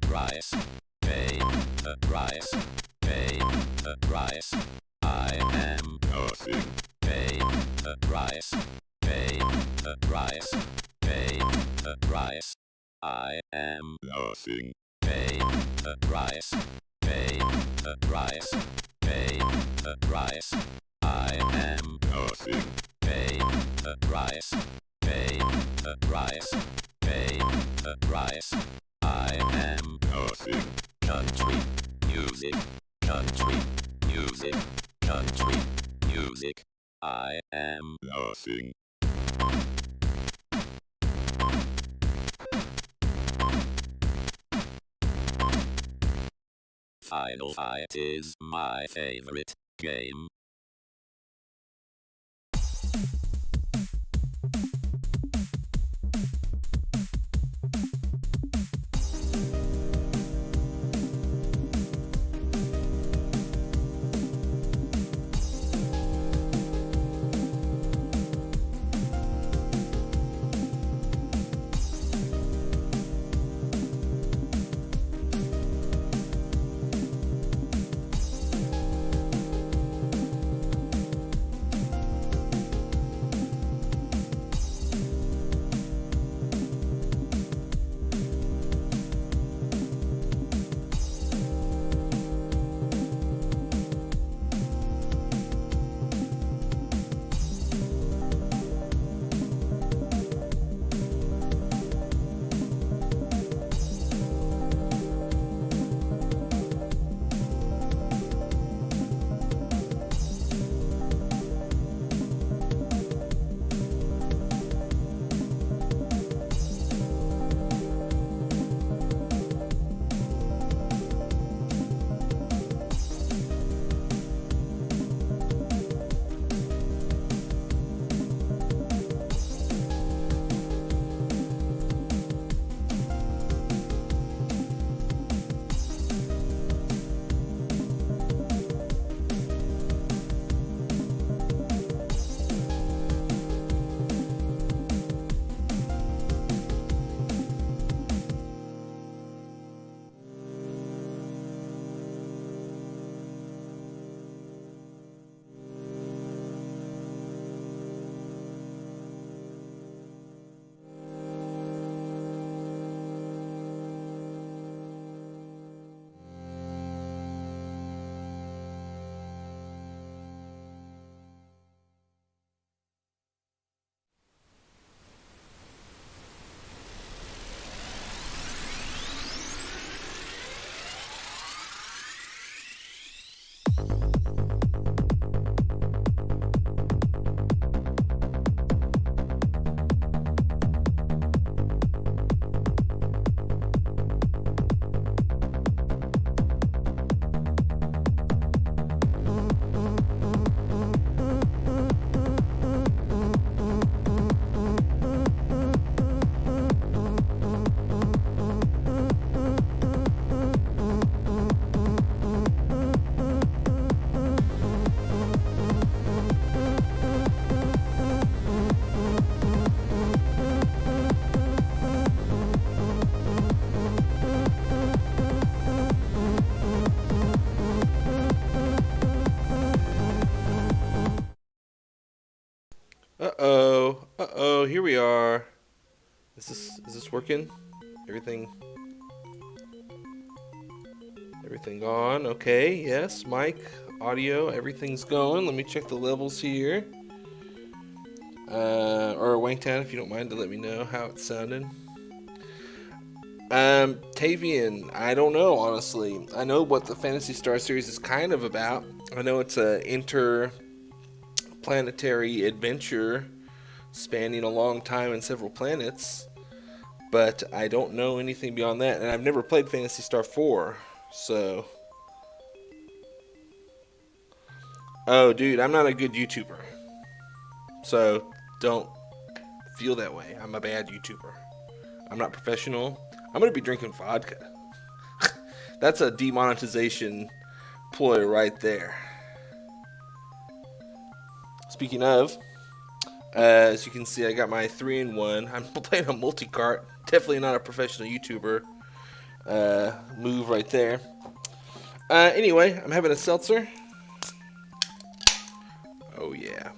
Price, pay the price, pay the price. I am nothing. Pay the price, pay the price, pay the price. I am nothing. Pay the price, pay the price, pay the price. I am nothing. Pay the price, pay the price, pay the price. I am nothing. Country music, country music, country music. I am nothing. Final Fight is my favorite game. Is this working? Everything on? Okay, yes, mic, audio, everything's going. Let me check the levels here. Or Wangtown, if you don't mind to let me know how it's sounding. Tavian, I don't know, honestly. I know what the Phantasy Star series is kind of about. I know it's a interplanetary adventure spanning a long time and several planets, but I don't know anything beyond that, and I've never played Phantasy Star 4, so... Oh, dude, I'm not a good YouTuber, so don't feel that way. I'm a bad YouTuber. I'm not professional. I'm gonna be drinking vodka. That's a demonetization ploy right there. Speaking of, as you can see, I got my 3-in-1. I'm playing a multi-cart. Definitely not a professional YouTuber move right there. Anyway, I'm having a seltzer. Oh yeah.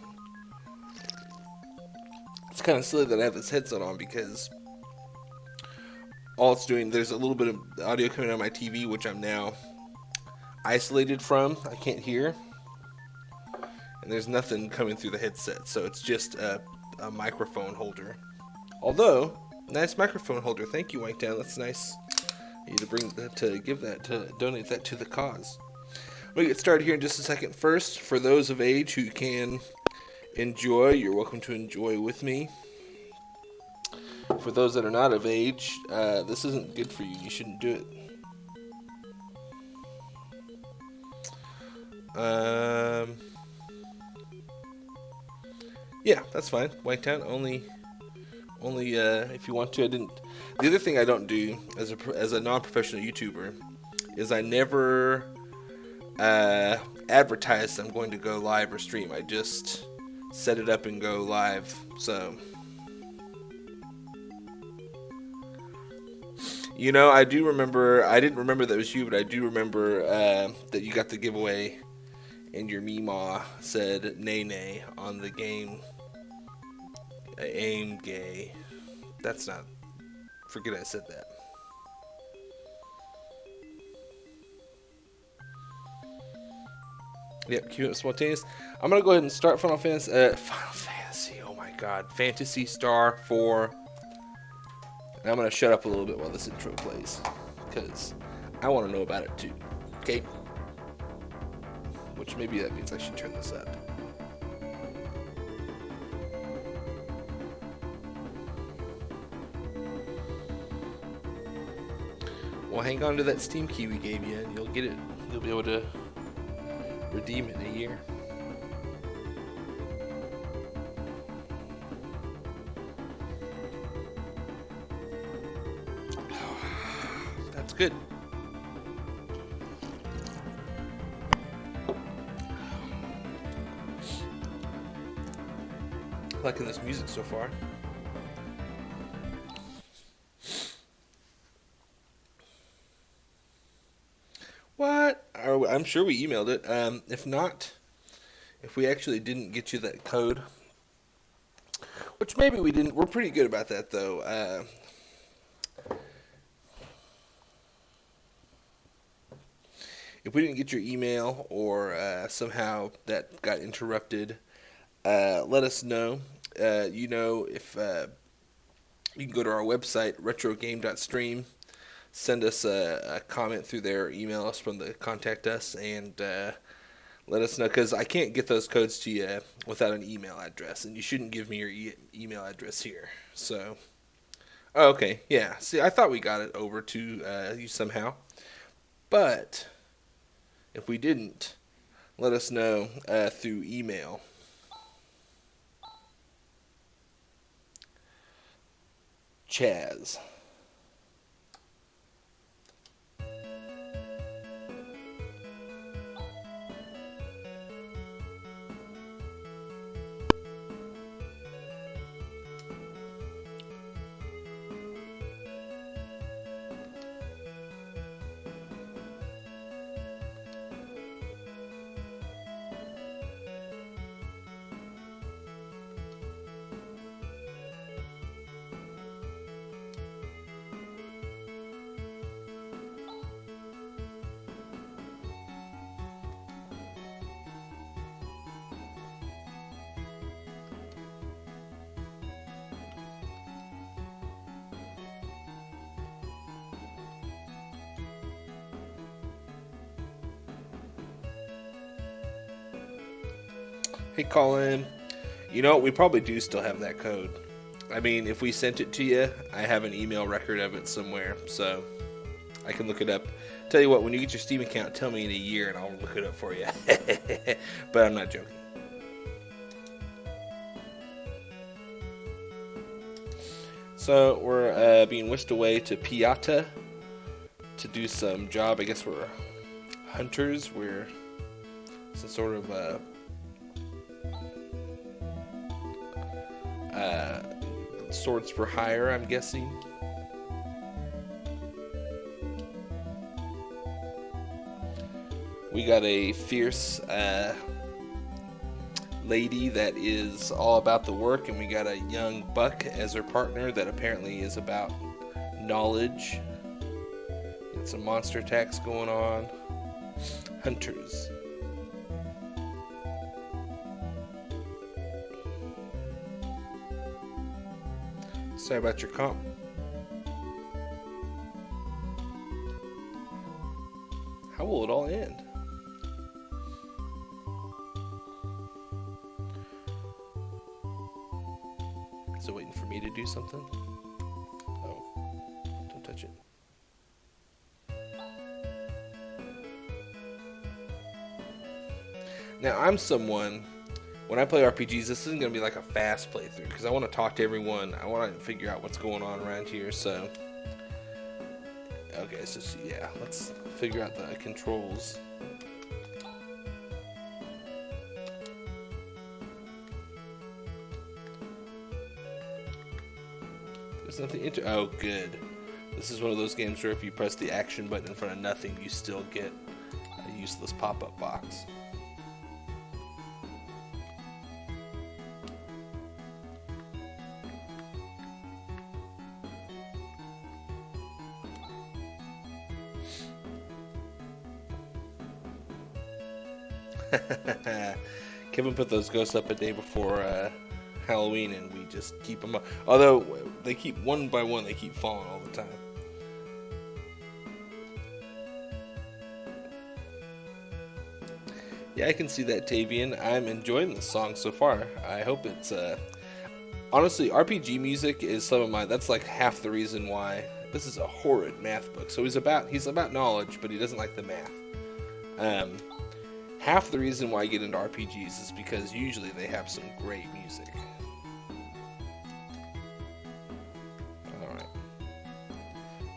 It's kind of silly that I have this headset on because all it's doing, there's a little bit of audio coming out of my TV, which I'm now isolated from. I can't hear. And there's nothing coming through the headset, so it's just a microphone holder. Although, nice microphone holder. Thank you, Whitetown. That's nice. You to bring that, to give that, to donate that to the cause. We'll get started here in just a second. First, for those of age who can enjoy, you're welcome to enjoy with me. For those that are not of age, this isn't good for you. You shouldn't do it. Yeah, that's fine. Whitetown, only if you want to. The other thing I don't do as a non-professional YouTuber is I never advertise I'm going to go live or stream. I just set it up and go live. So, you know, I do remember. I didn't remember that it was you, but I do remember that you got the giveaway, and your Meemaw said "nay nay" on the game. Aim gay. That's not. Forget I said that. Yep, cute and spontaneous. I'm gonna go ahead and start Final Fantasy. Oh my God, Phantasy Star 4. And I'm gonna shut up a little bit while this intro plays, because I want to know about it too. Okay. Which maybe that means I should turn this up. Well, hang on to that Steam key we gave you, and you'll get it. You'll be able to redeem it in a year. That's good. Liking this music so far. What? I'm sure we emailed it. If not, if we actually didn't get you that code, which maybe we didn't, we're pretty good about that though. If we didn't get your email or somehow that got interrupted, let us know. You know, if you can go to our website, RetroGame.Stream. Send us a comment through there, or email us from the contact us, and let us know, because I can't get those codes to you without an email address, and you shouldn't give me your email address here. So, oh, okay, yeah. See, I thought we got it over to you somehow, but if we didn't, let us know through email. Chaz. Hey, Colin. You know, we probably do still have that code. I mean, if we sent it to you, I have an email record of it somewhere, so I can look it up. Tell you what, when you get your Steam account, tell me in a year and I'll look it up for you. But I'm not joking. So we're being whisked away to Piata to do some job. I guess we're hunters. We're some sort of swords for hire, I'm guessing. We got a fierce lady that is all about the work, and we got a young buck as her partner that apparently is about knowledge. Got some monster attacks going on. Hunters. Sorry about your comp. How will it all end? Is it waiting for me to do something? Oh, don't touch it. Now, I'm someone, when I play RPGs, this isn't going to be like a fast playthrough, because I want to talk to everyone. I want to figure out what's going on around here, so... Okay, so yeah, let's figure out the controls. There's nothing oh, good. This is one of those games where if you press the action button in front of nothing, you still get a useless pop-up box. Kevin put those ghosts up a day before Halloween, and we just keep them up. Although they keep one by one, they keep falling all the time. Yeah, I can see that, Tavian. I'm enjoying the song so far. I hope it's honestly, RPG music is some of my. That's like half the reason why this is a horrid math book. So he's about knowledge, but he doesn't like the math. Half the reason why I get into RPGs is because usually they have some great music. Alright.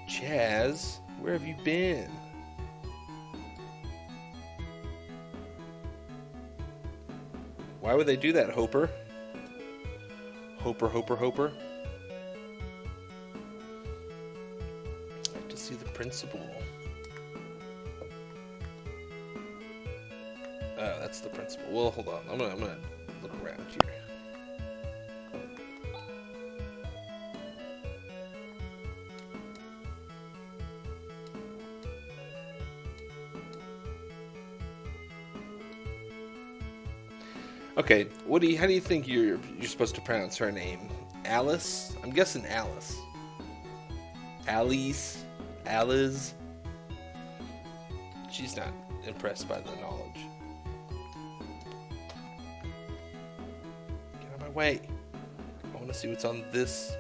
Chaz, where have you been? Why would they do that, Hoper? Hoper. I'd like to see the principal. Oh, that's the principal. Well, hold on. I'm gonna look around here. Okay, how do you think you're supposed to pronounce her name? Alice? I'm guessing Alice. Alice. She's not impressed by the knowledge. Get out of my way. I want to see what's on this.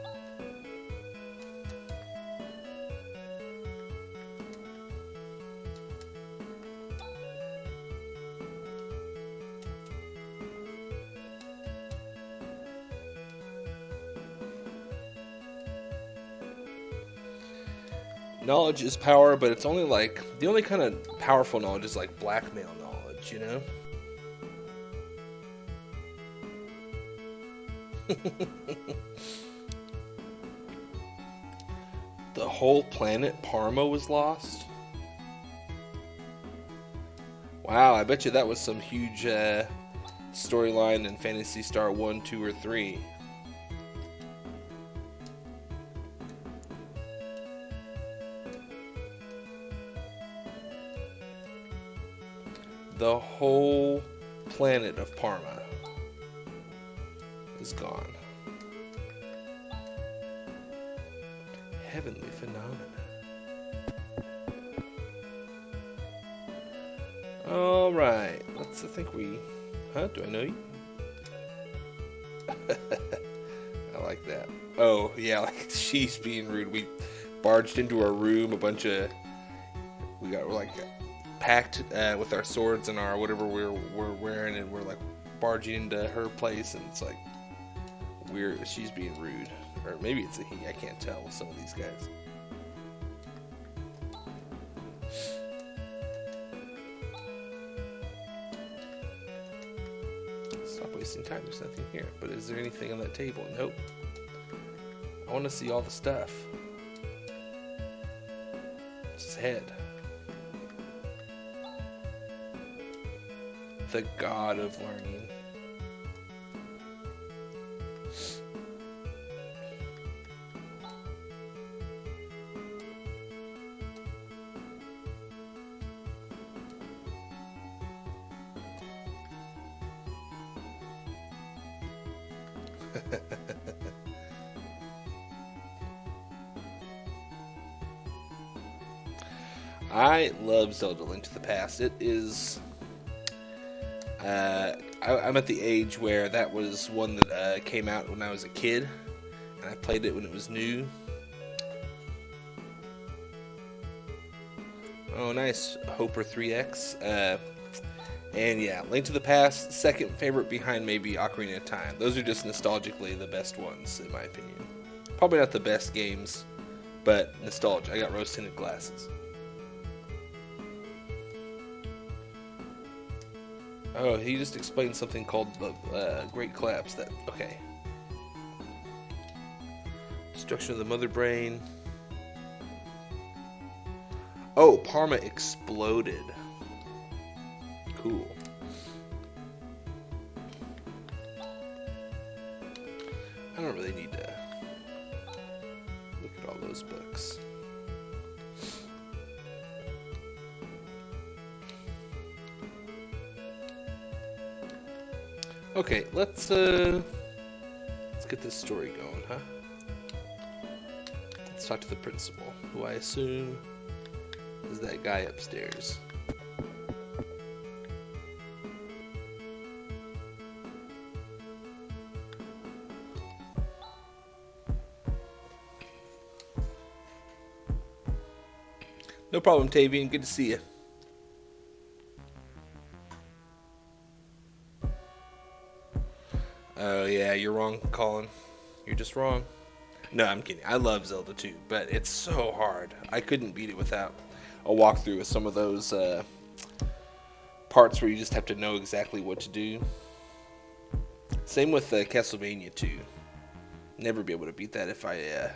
Knowledge is power, but it's only like, the only kind of powerful knowledge is like blackmail knowledge, you know? The whole planet Parma was lost? Wow, I bet you that was some huge storyline in Phantasy Star 1, 2, or 3. The whole planet of Parma is gone. Heavenly phenomena. Alright, I think we... Huh? Do I know you? like that. Oh, yeah, like she's being rude. We barged into our room, we got like packed with our swords and our whatever we're wearing, and we're like barging into her place, and it's like she's being rude. Or maybe it's a he, I can't tell with some of these guys. Stop wasting time, there's nothing here. But is there anything on that table? Nope. I want to see all the stuff. It's his head. The god of learning. I love Zelda Link to the Past. It is... I'm at the age where that was one that came out when I was a kid, and I played it when it was new. Oh, nice. Hoper 3X. And yeah, Link to the Past, second favorite behind maybe Ocarina of Time. Those are just nostalgically the best ones, in my opinion. Probably not the best games, but nostalgia. I got rose-tinted glasses. Oh, he just explained something called the Great Collapse. Okay. Destruction of the Mother Brain. Oh, Parma exploded. Cool. I don't really need to look at all those books. Okay, let's get this story going, huh? Let's talk to the principal, who I assume is that guy upstairs. No problem, Tavian. Good to see you. Oh, yeah, you're wrong, Colin. You're just wrong. No, I'm kidding. I love Zelda 2, but it's so hard. I couldn't beat it without a walkthrough with some of those parts where you just have to know exactly what to do. Same with Castlevania 2. Never be able to beat that if I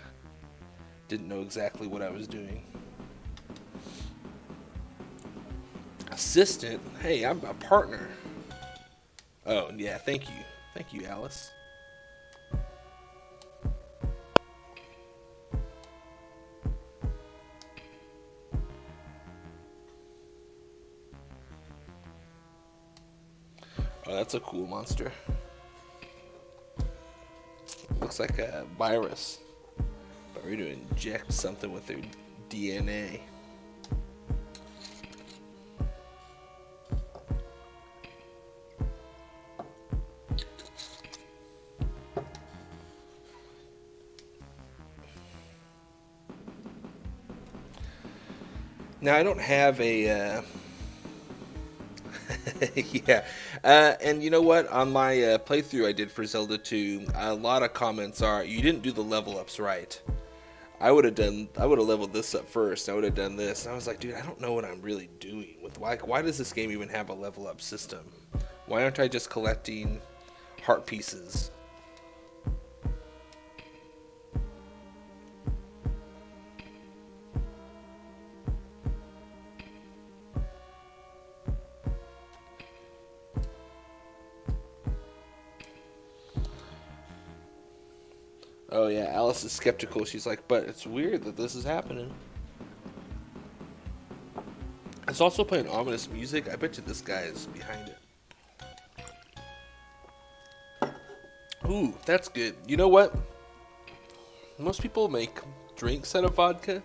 didn't know exactly what I was doing. Assistant? Hey, I'm a partner. Oh, yeah, thank you. Thank you, Alice. Oh, that's a cool monster. Looks like a virus. But we're going to inject something with their DNA. Now, I don't have a... yeah. And you know what? On my playthrough I did for Zelda 2, a lot of comments are, you didn't do the level ups right. I would have leveled this up first. I would have done this. And I was like, dude, I don't know what I'm really doing. Why does this game even have a level up system? Why aren't I just collecting heart pieces? Oh yeah, Alice is skeptical. She's like, but it's weird that this is happening. It's also playing ominous music. I bet you this guy is behind it. Ooh, that's good. You know what? Most people make drinks out of vodka.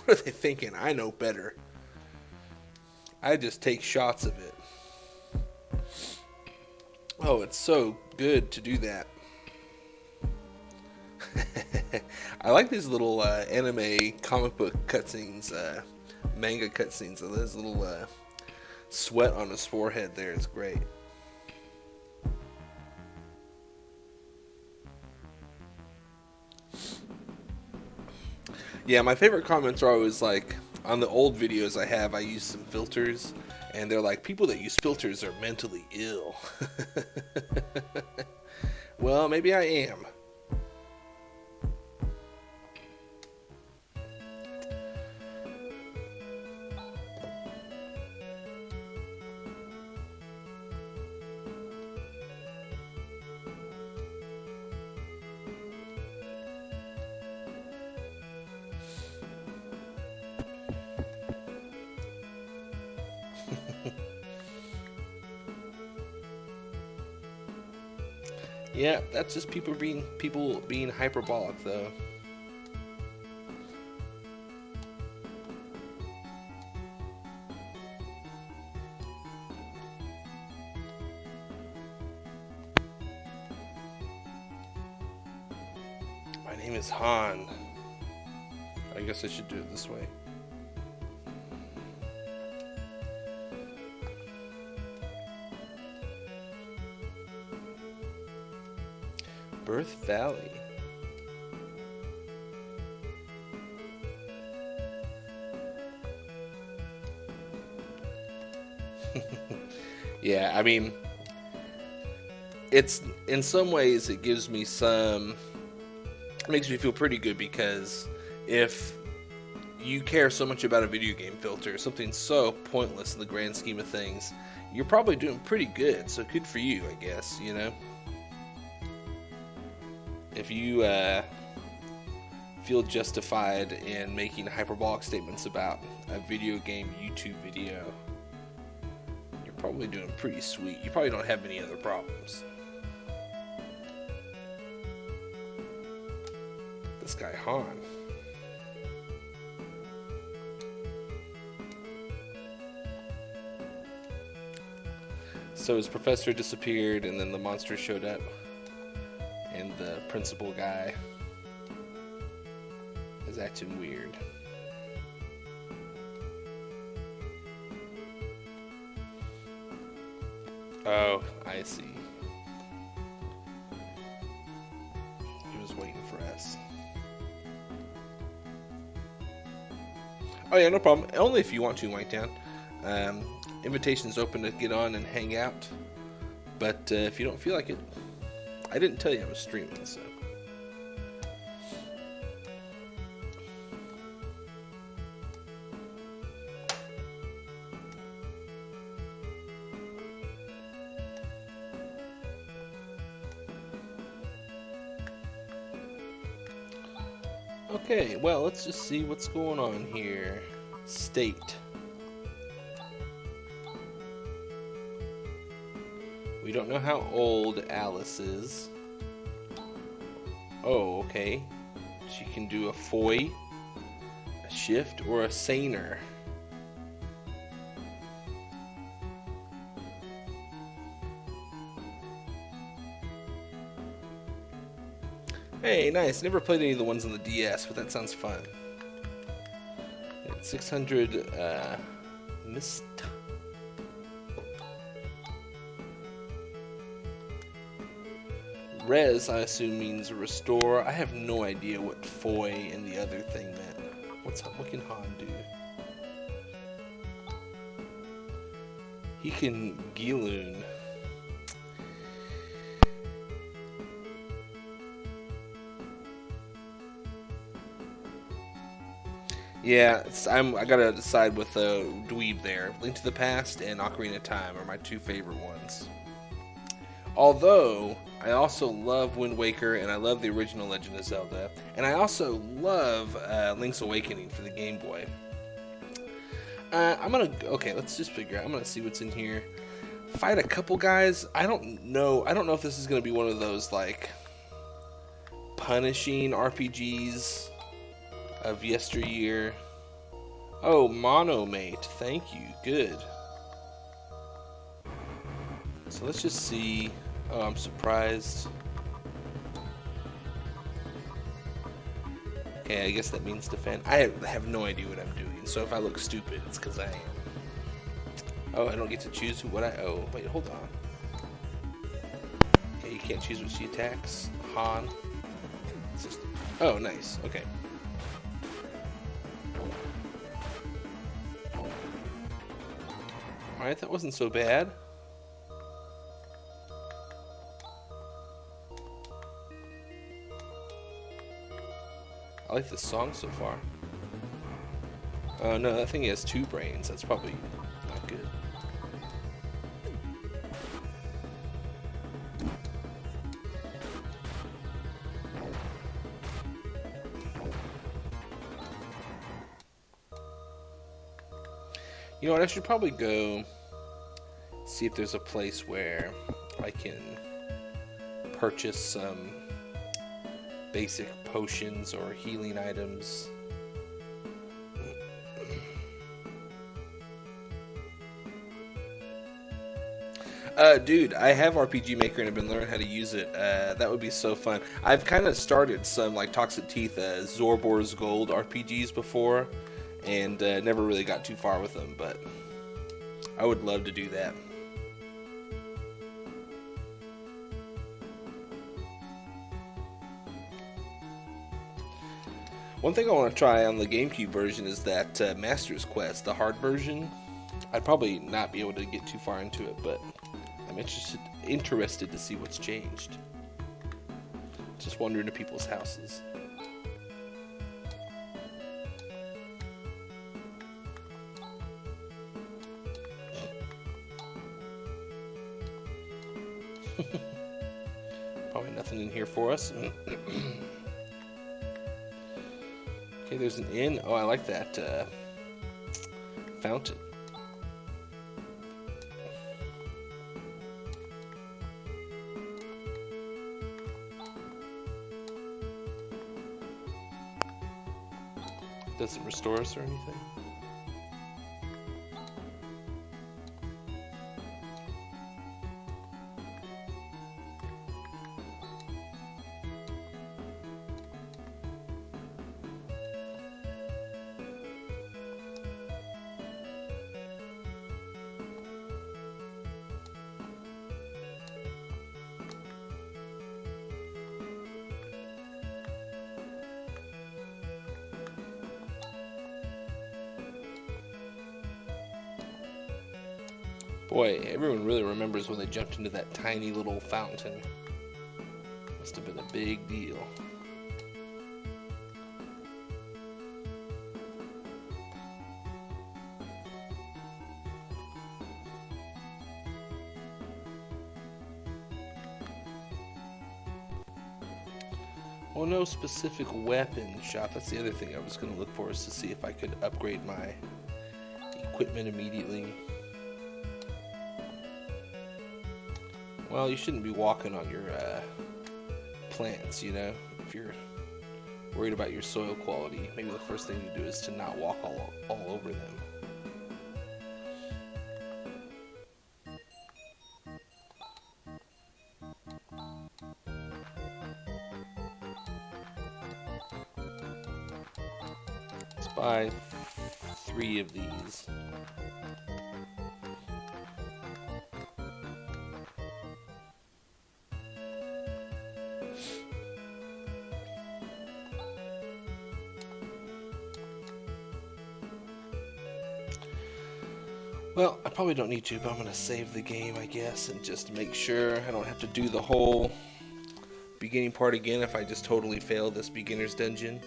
What are they thinking? I know better. I just take shots of it. Oh, it's so good to do that. I like these little anime comic book cutscenes, manga cutscenes. So there's little sweat on his forehead there. It's great. Yeah, my favorite comments are always like, on the old videos I use some filters, and they're like, people that use filters are mentally ill. Well, maybe I am. Yeah, that's just people being hyperbolic though. My name is Han. I guess I should do it this way. Birth Valley. Yeah, I mean, it's in some ways it gives me some, it makes me feel pretty good, because if you care so much about a video game filter, something so pointless in the grand scheme of things, you're probably doing pretty good. So good for you, I guess, you know? If you feel justified in making hyperbolic statements about a video game YouTube video, you're probably doing pretty sweet. You probably don't have any other problems. This guy Han. So his professor disappeared, and then the monster showed up, and the principal guy is acting weird. Oh, I see. He was waiting for us. Oh yeah, no problem. Only if you want to, White Down. Invitation's open to get on and hang out, but if you don't feel like it, I didn't tell you I was streaming, so. Okay, well, let's just see what's going on here. State. We don't know how old Alice is. Oh, okay. She can do a foy, a shift, or a saner. Hey, nice. Never played any of the ones on the DS, but that sounds fun. 600 mist. Res, I assume, means restore. I have no idea what foy and the other thing meant. What can Han do? He can Giloon. Yeah, I gotta decide with Dweeb there. Link to the Past and Ocarina of Time are my two favorite ones. Although, I also love Wind Waker, and I love the original Legend of Zelda, and I also love Link's Awakening for the Game Boy. Okay, let's just figure out. I'm gonna see what's in here. Fight a couple guys. I don't know if this is gonna be one of those, like, punishing RPGs of yesteryear. Oh, Monomate. Thank you. Good. So let's just see. Oh, I'm surprised. Okay, I guess that means defend. I have no idea what I'm doing, so if I look stupid, it's because I am. Oh, I don't get to choose what I... Oh, wait, hold on. Okay, you can't choose what she attacks. Han. Just... Oh, nice. Okay. Alright, that wasn't so bad. I like this song so far. Oh no, that thing has 2 brains. That's probably not good. You know what, I should probably go see if there's a place where I can purchase some basic potions or healing items. Dude, I have RPG Maker and I've been learning how to use it. That would be so fun. I've kind of started some like Toxic Teeth, Zorbor's Gold RPGs before, and never really got too far with them, but I would love to do that. One thing I want to try on the GameCube version is that Master's Quest, the hard version. I'd probably not be able to get too far into it, but I'm interested to see what's changed. Just wander into people's houses. Probably nothing in here for us. Okay, there's an inn. Oh, I like that fountain. Does it restore us or anything? Boy, everyone really remembers when they jumped into that tiny little fountain. Must have been a big deal. Well, no specific weapon shop. That's the other thing I was going to look for, is to see if I could upgrade my equipment immediately. Well, you shouldn't be walking on your plants, you know? If you're worried about your soil quality, maybe the first thing to do is to not walk all over them. Let's buy 3 of these. Well, I probably don't need to, but I'm going to save the game, I guess, and just make sure I don't have to do the whole beginning part again if I just totally fail this beginner's dungeon.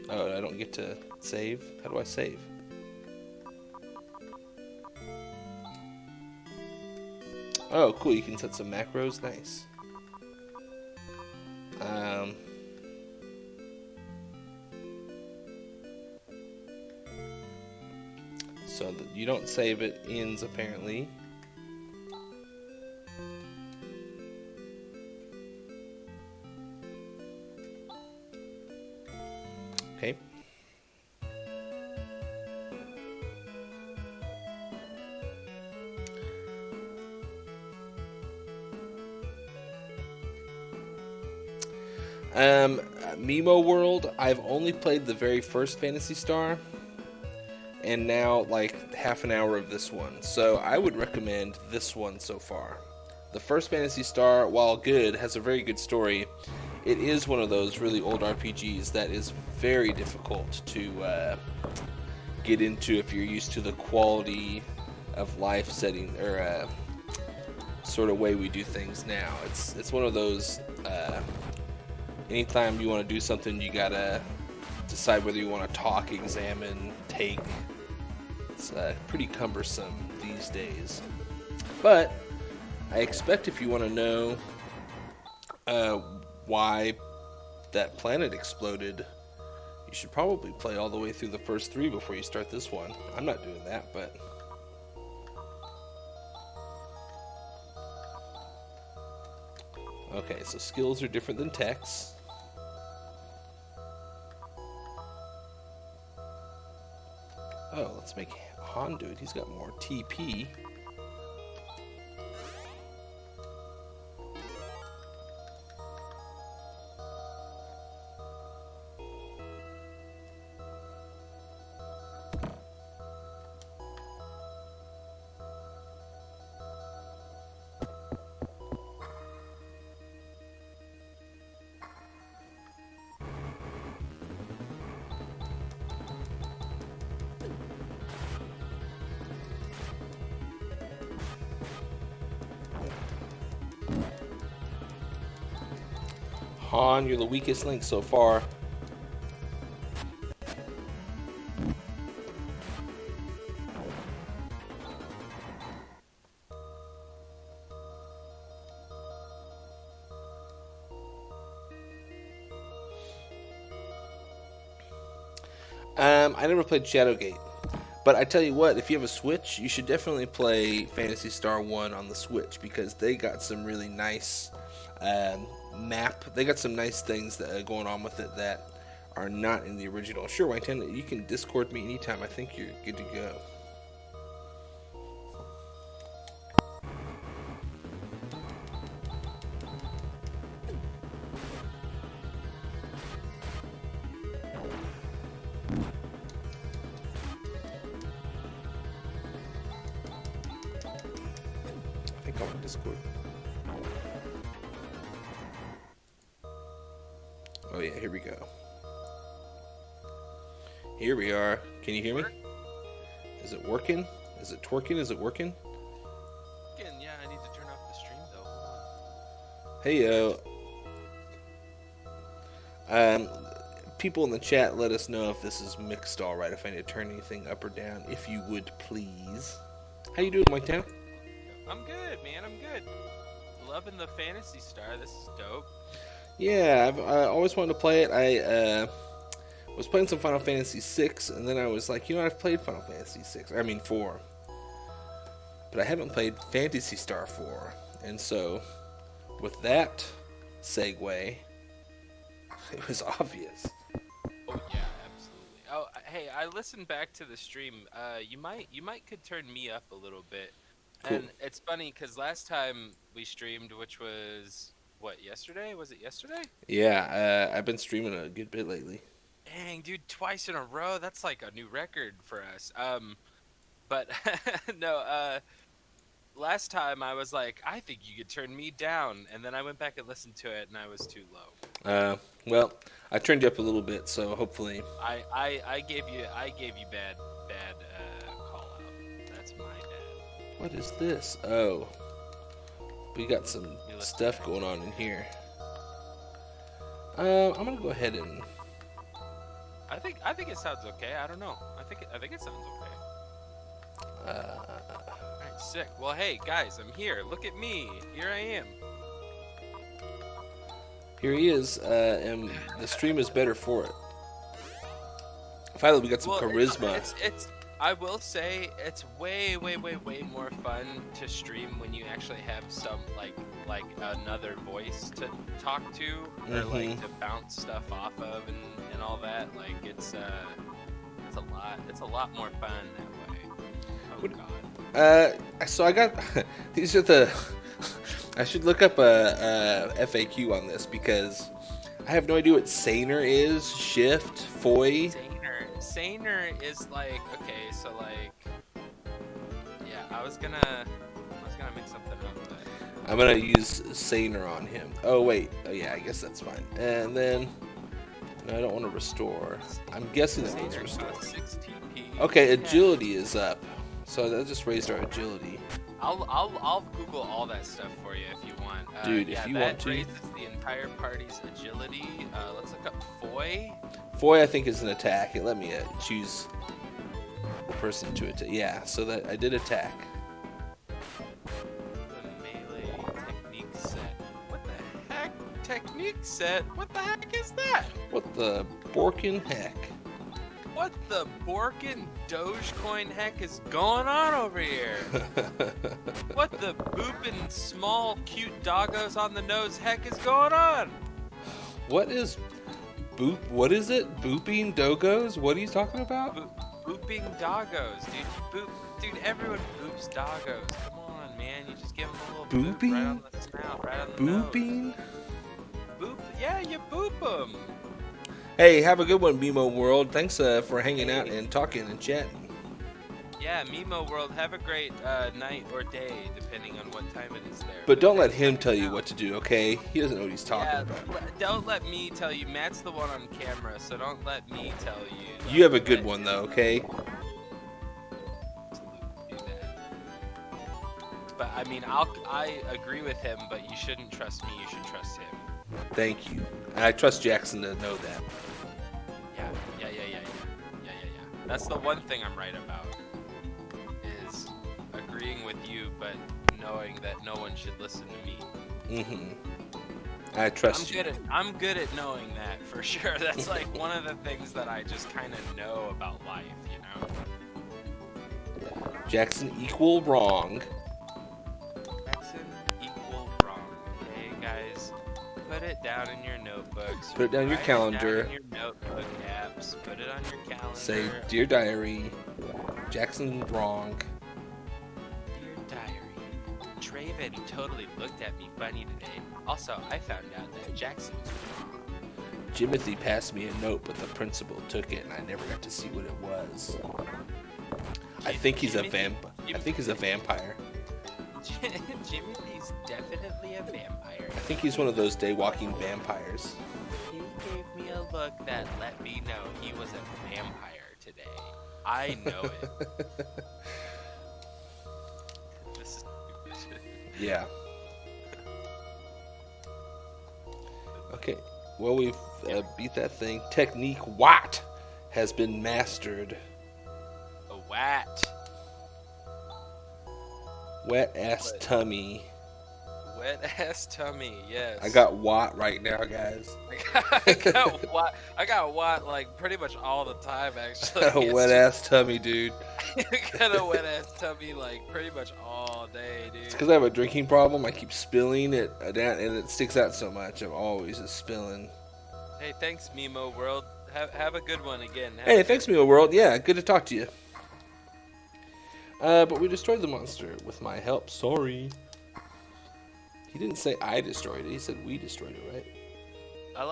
Oh, I don't get to save? How do I save? Oh, cool, you can set some macros, nice. So that you don't save it ends apparently. Okay. Mimo World, I've only played the very first Phantasy Star, and now like half an hour of this one. So I would recommend this one so far. The first Phantasy Star, while good, has a very good story. It is one of those really old RPGs that is very difficult to get into if you're used to the quality of life setting or sort of way we do things now. It's one of those. Anytime you want to do something, you gotta decide whether you want to talk, examine, take. It's pretty cumbersome these days. But I expect if you want to know why that planet exploded, you should probably play all the way through the first 3 before you start this one. I'm not doing that, but... Okay, so skills are different than techs. Oh, let's make Han do it. He's got more TP. Han, you're the weakest link so far. I never played Shadowgate, but I tell you what, if you have a Switch, you should definitely play Phantasy Star 1 on the Switch, because they got some really nice they got some nice things that are going on with it that are not in the original. Sure, Whitehead, you can Discord me anytime. I think you're good to go. I think I'm on Discord. Oh yeah, here we go. Here we are. Can you hear me? Is it working? Is it twerking? Is it working? Yeah, I need to turn off the stream though. Hold on. Hey yo. People in the chat, let us know if this is mixed all right. If I need to turn anything up or down, if you would please. How you doing, Mike Town? I'm good, man. I'm good. Loving the Phantasy Star. This is dope. Yeah, I've always wanted to play it. I was playing some Final Fantasy VI, and then I was like, you know, I've played Final Fantasy VI. I mean 4. But I haven't played Phantasy Star 4. And so, with that segue, it was obvious. Oh yeah, absolutely. Oh, hey, I listened back to the stream. You might could turn me up a little bit. Cool. And it's funny because last time we streamed, which was what, yesterday? Was it yesterday? Yeah, I've been streaming a good bit lately. Dang, dude, twice in a row. That's like a new record for us. But no, last time I was like, I think you could turn me down, and then I went back and listened to it, and I was too low. Well, I turned you up a little bit, so hopefully. I gave you bad call out. That's my bad. What is this? Oh, we got some stuff going on in here. I'm gonna go ahead and. I think it sounds okay. I don't know. I think it sounds okay. Alright, sick. Well, hey guys, I'm here. Look at me. Here I am. Here he is, and the stream is better for it. Finally, we got some charisma. It's. I will say it's way more fun to stream when you actually have some like another voice to talk to or like to bounce stuff off of and all that. Like it's a lot more fun that way. Oh god. So I got these are the. I should look up a FAQ on this because I have no idea what Saner is. Shift, Foy. Saner is like, okay, so like, yeah, I was gonna make something up, but I'm gonna use Saner on him. Oh wait, oh yeah, I guess that's fine. And then, no, I don't want to restore. I'm guessing that means Saner restore. costs 6 TP. Okay, Yeah. agility is up, so that just raised our agility. I'll Google all that stuff for you if you want. Dude, yeah, if you that want to. raises the entire party's agility. Let's look up Foy. Foy, I think, is an attack. It let me choose the person to attack. Yeah, so that I did attack. The melee technique set. What the heck? Technique set? What the heck is that? What the Borkin heck? What the Borkin Dogecoin heck is going on over here? What the boopin' small cute doggos on the nose heck is going on? What is boop? What is it? Booping dogos? What are you talking about? Booping doggos, dude. Dude, everyone boops doggos. Come on, man. You just give them a little boop Booping? right on the snout, right on the nose. Booping? Boop? Yeah, you boop them. Hey, have a good one, Mimo World. Thanks for hanging out and talking and chatting. Yeah, Mimo World, have a great night or day, depending on what time it is there. But don't let thanks him for tell hanging you out. what to do, okay? He doesn't know what he's talking Yeah, about. don't let me tell you. Matt's the one on camera, so don't let me tell you. You have a good Let one, him though, okay? do that. But I mean, I agree with him, but you shouldn't trust me. You should trust him. Thank you. And I trust Jackson to know that. Yeah. That's the one thing I'm right about. Is agreeing with you, but knowing that no one should listen to me. I trust you. I'm good at knowing that for sure. That's like one of the things that I just kind of know about life, you know. Jackson equal wrong. Jackson equal wrong. Okay, guys, put it down in your notebooks. Put it down in your Write calendar. It down in your notebook apps. Put it on your calendar. Say, dear diary, Jackson wrong. Dear diary, Draven totally looked at me funny today. Also, I found out that Jackson was wrong. Jimothy passed me a note, but the principal took it, and I never got to see what it was. I think he's a I think he's a vampire. Jimothy's definitely a vampire. I think he's one of those day-walking vampires. He gave me a look that let me know he was a vampire today. I know it. This is stupid. Yeah. Okay. Well, we've beat that thing. Technique Watt has been mastered. A wat. Wet ass tummy. Wet ass tummy, yes. I got Watt right now, guys. I got wat like pretty much all the time actually. Wet ass tummy, dude. I got a wet ass tummy like pretty much all day, dude. It's because I have a drinking problem. I keep spilling it down, and it sticks out so much. I'm always just spilling. Hey, thanks Mimo World. Have a good one again. Hey, thanks, Mio World. Yeah, good to talk to you. But we destroyed the monster with my help. Sorry. He didn't say I destroyed it. He said we destroyed it, right? I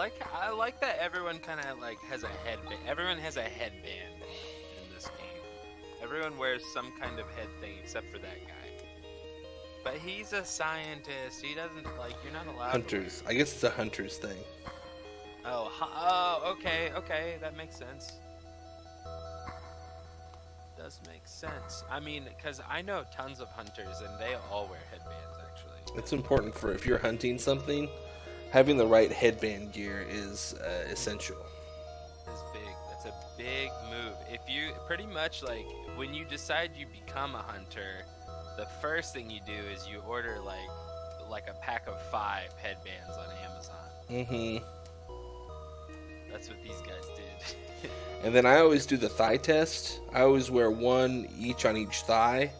like that everyone kind of like has a headband. Everyone has a headband in this game. Everyone wears some kind of head thing except for that guy. But he's a scientist. He doesn't like. You're not allowed. Hunters. I guess it's a hunters thing. Oh, okay, that makes sense. Does make sense. I mean, because I know tons of hunters and they all wear headbands actually. It's important for if you're hunting something, having the right headband gear is essential. Is big. That's a big move. If you pretty much like when you decide you become a hunter, the first thing you do is you order like a pack of 5 headbands on Amazon. That's what these guys did. And then I always do the thigh test. I always wear one each on each thigh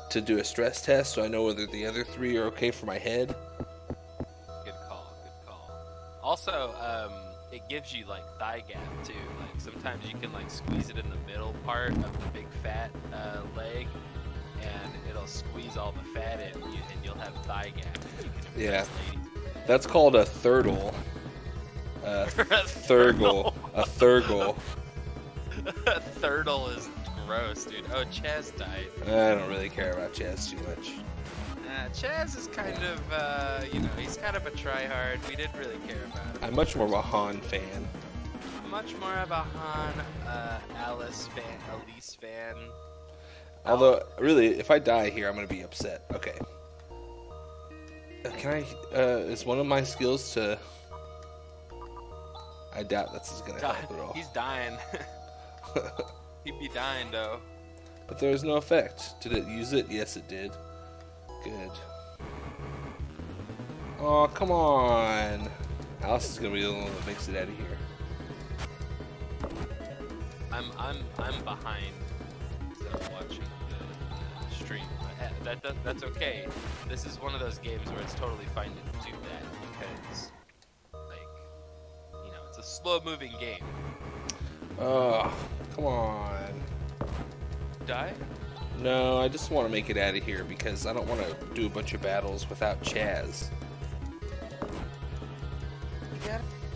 to do a stress test, so I know whether the other 3 are okay for my head. Good call. Also, it gives you like thigh gap too. Like sometimes you can like squeeze it in the middle part of the big fat leg, and it'll squeeze all the fat in, and, and you'll have thigh gap. You can impress ladies with that. Yeah, that's called a thirdle. That's a big move. If you pretty much like when you decide you become a hunter, the first thing you do is you order like a pack of 5 headbands on Amazon. Thurgle. A Thurgle. Thurtle is gross, dude. Oh, Chaz died. I don't really care about Chaz too much. Chaz is kind of, he's kind of a tryhard. We didn't really care about him. I'm much more of a Han fan. Much more of a Han, Elise fan. Although, really, if I die here, I'm gonna be upset. Okay. Can I? Is one of my skills to? I doubt that's gonna help at all. He's dying. He'd be dying though. But there was no effect. Did it use it? Yes, it did. Good. Oh, come on. Alice is gonna be the one that makes it out of here. I'm behind watching the stream. That's okay. This is one of those games where it's totally fine to do that because, it's a slow-moving game. Oh, come on. Die? No, I just want to make it out of here because I don't want to do a bunch of battles without Chaz.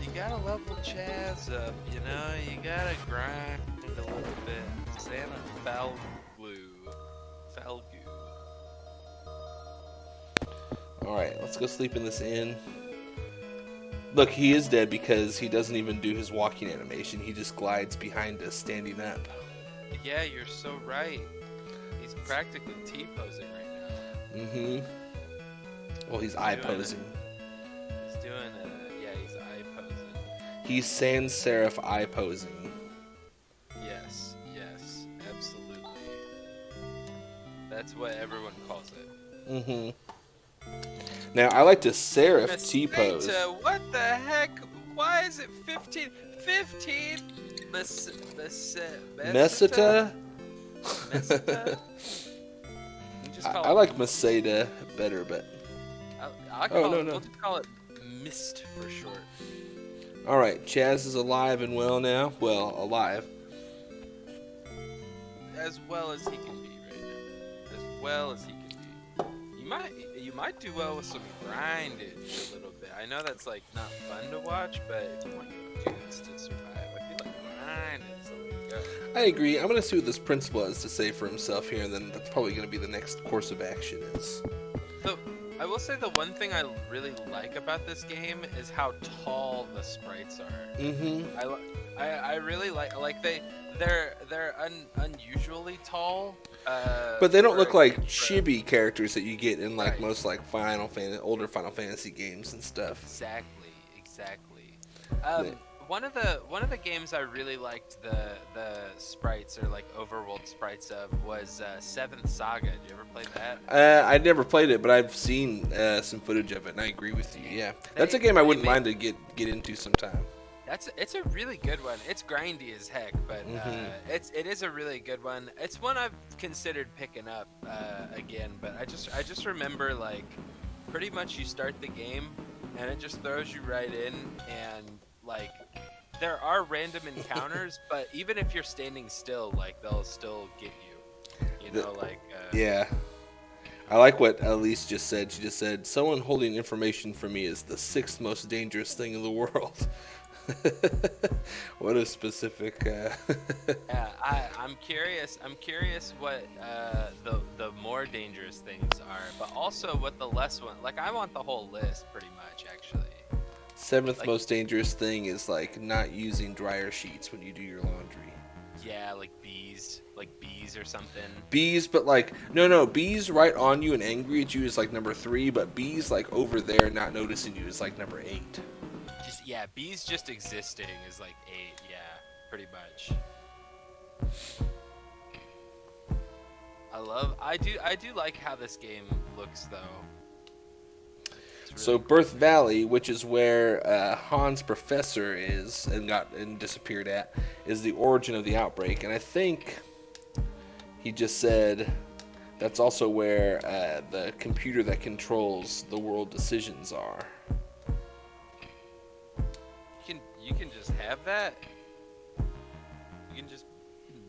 You gotta level Chaz up, you gotta grind a little bit. Santa Falgu. Alright, let's go sleep in this inn. Look, he is dead because he doesn't even do his walking animation. He just glides behind us standing up. Yeah, you're so right. He's practically T-posing right now. Mm-hmm. Well, he's I-posing. He's doing it. Yeah, he's I-posing. He's sans serif I-posing. Yes, absolutely. That's what everyone calls it. Mm-hmm. Now, I like to serif T-pose. What the heck? Why is it 15? 15? Meseta? Meseta? I like Meseta better, but... We'll just call it Mist for short. Alright, Chaz is alive and well now. Well, alive. As well as he can be right now. As well as he can be. You might do well with some grindage a little bit. I know that's not fun to watch, but if you want your dudes to survive, I feel like grinding is the way to go. I agree. I'm going to see what this principal has to say for himself here, and then that's probably going to be the next course of action is. So, I will say the one thing I really like about this game is how tall the sprites are. Mm-hmm. I really like they're unusually tall. But they don't look like chibi characters that you get in Right. most older Final Fantasy games and stuff. Exactly. One of the games I really liked the sprites or overworld sprites of was Seventh Saga. Did you ever play that? I never played it, but I've seen some footage of it, and I agree with you. Yeah, that's a game I wouldn't mind to get into sometime. It's a really good one. It's grindy as heck, but it is a really good one. It's one I've considered picking up again, but I just remember pretty much you start the game and it just throws you right in, and there are random encounters, but even if you're standing still, they'll still get you. Yeah. I like what Elise just said. She just said, someone holding information for me is the 6th most dangerous thing in the world. What a specific... Yeah, I'm curious what the more dangerous things are, but also what the less one... I want the whole list, pretty much, actually. 7th most dangerous thing is, not using dryer sheets when you do your laundry. Yeah, bees. Bees or something. Bees, but no, bees right on you and angry at you is number 3, but bees over there not noticing you is number 8. Bees just existing is 8, yeah, pretty much. I do like how this game looks though. Really so cool. Birth Valley, which is where Han's professor is and disappeared at, is the origin of the outbreak, and I think he just said that's also where the computer that controls the world decisions are. You can just have that? You can just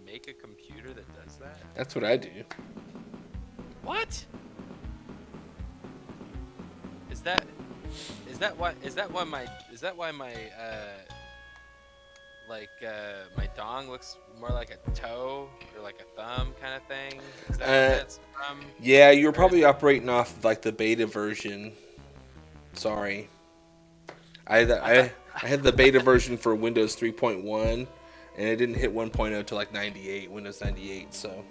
make a computer that does that? That's what I do. What? Is that... Is that why my my dong looks more like a toe or like a thumb kind of thing? Is that what Uh, that's from? yeah, you were Or is probably it, operating off like the beta version. Sorry, I had I thought I had the beta version for Windows 3.1, and it didn't hit 1.0 till like 98, Windows 98. So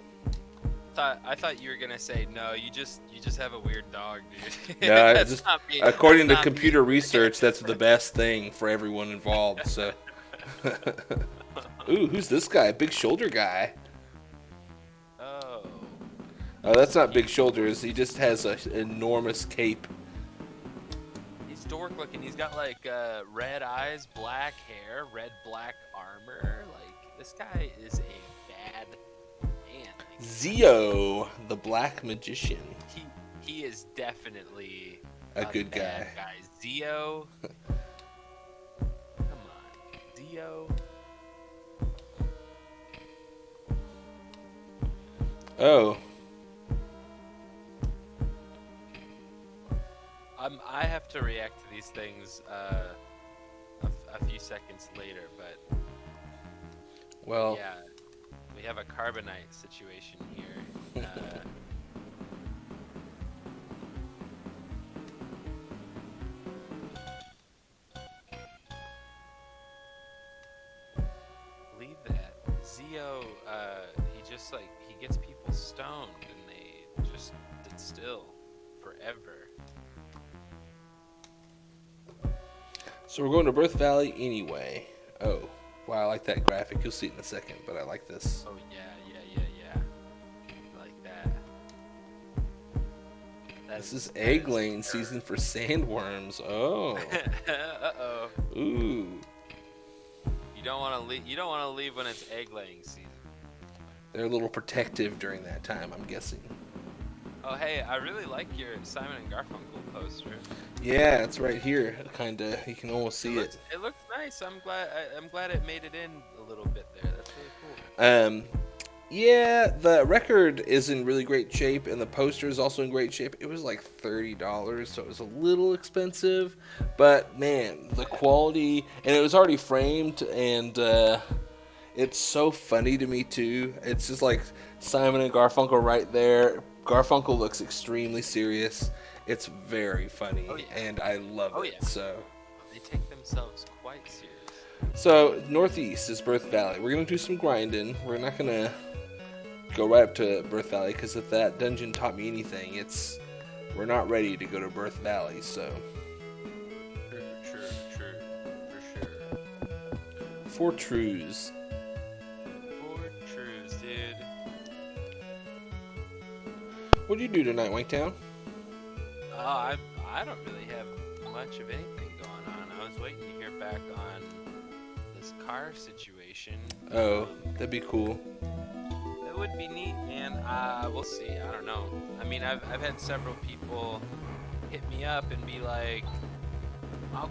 I thought you were gonna say no. You just have a weird dog, dude. no, That's just not me. That's according to not me. computer research, that's the best thing for everyone involved. So, ooh, who's this guy? Big shoulder guy. Oh, Oh, that's not he- big shoulders. He just has an enormous cape. he's dork looking. He's got like red eyes, black hair, red black armor. Like this guy is a bad man. Like, Zio, the Black Magician. he is definitely A good bad guy. guy. Zio. Come on, Zio. Oh, I have to react to these things a few seconds later, but well, yeah, we have a carbonite situation here. Believe that Zio, he just like he gets people stoned and they just sit still forever. so we're going to Birth Valley anyway. Oh, wow, I like that graphic. You'll see it in a second, but I like this. Oh yeah. Like that. This is egg laying season for sandworms. Oh, Uh-oh. ooh. You don't want to leave. You don't want to leave when it's egg laying season. They're a little protective during that time, I'm guessing. Oh hey, I really like your Simon and Garfunkel poster. Yeah, it's right here. Kinda, you can almost see it. It looks nice. I'm glad it made it in a little bit there. That's really cool. Yeah, the record is in really great shape, and the poster is also in great shape. It was like $30, so it was a little expensive, but man, the quality, and it was already framed, and it's so funny to me too. It's just like Simon and Garfunkel right there. Garfunkel looks extremely serious. It's very funny, Oh, yeah. and I love Oh, it. yeah. So. They take themselves quite serious. So, northeast is Birth Valley. We're going to do some grinding. We're not going to go right up to Birth Valley, because if that dungeon taught me anything, we're not ready to go to Birth Valley, so. True, for sure. For trues. For trues, dude. What do you do tonight, Wanktown? I don't really have much of anything going on. I was waiting to hear back on this car situation. Oh, that'd be cool. It would be neat, man. We'll see. I don't know. I mean, I've had several people hit me up and be like, I'll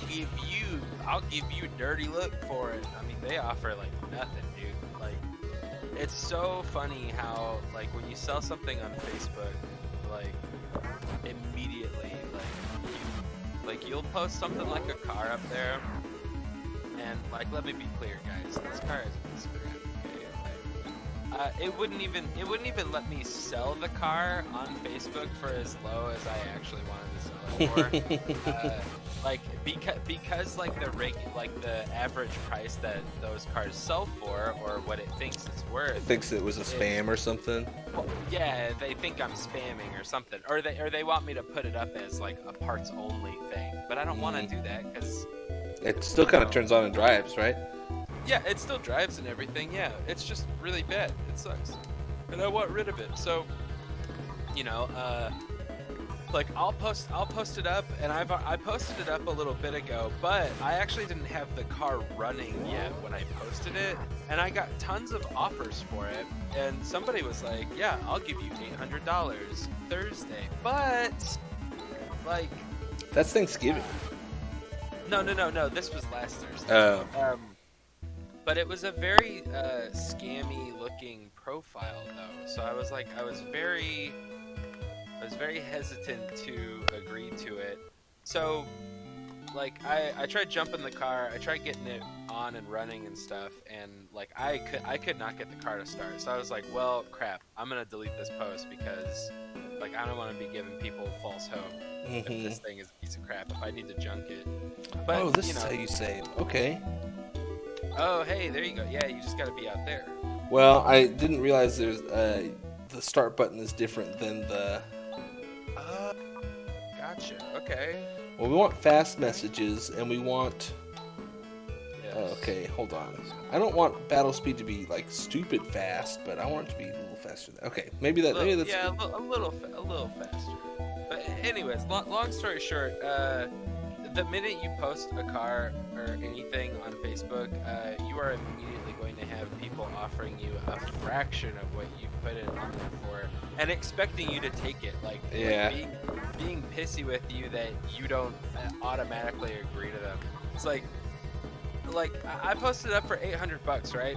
give you a dirty look for it. I mean, they offer like nothing, dude. Like, it's so funny how like when you sell something on Facebook, like immediately, you'll post something like a car up there, and like let me be clear, guys, this car is Instagram. Okay? It wouldn't even let me sell the car on Facebook for as low as I actually wanted to sell it for. Like because like the average price that those cars sell for, or what it thinks it's worth. Thinks it was a spam or something. Yeah, they think I'm spamming or something, or they want me to put it up as like a parts only thing, but I don't want to do that because It still kind of turns on and drives, right? yeah, it still drives and everything. Yeah, it's just really bad. It sucks, and I want rid of it. So, like I'll post it up, and I posted it up a little bit ago, but I actually didn't have the car running yet when I posted it, and I got tons of offers for it, and somebody was like, yeah, I'll give you $800 Thursday, but like That's Thanksgiving. no, this was last Thursday. Oh. But it was a very scammy looking profile though, so I was very hesitant to agree to it. So, like, I tried jumping the car, I tried getting it on and running and stuff, and like I could not get the car to start. So I was like, well, crap, I'm gonna delete this post because like I don't want to be giving people false hope if this thing is a piece of crap. If I need to junk it, but Oh, this is how you save. Okay. Oh, hey, there you go. Yeah, you just gotta be out there. Well, I didn't realize there's the start button is different than the. Gotcha. Okay. Well, we want fast messages, and we want. Yes. Okay, hold on. I don't want battle speed to be like stupid fast, but I want it to be a little faster. Okay, maybe that's. Yeah, a little faster. But anyways, long story short, the minute you post a car or anything on Facebook, you are immediately going to have people offering you a fraction of what you put it on there for, and expecting you to take it. Like being pissy with you that you don't automatically agree to them. It's like I posted up for $800, right?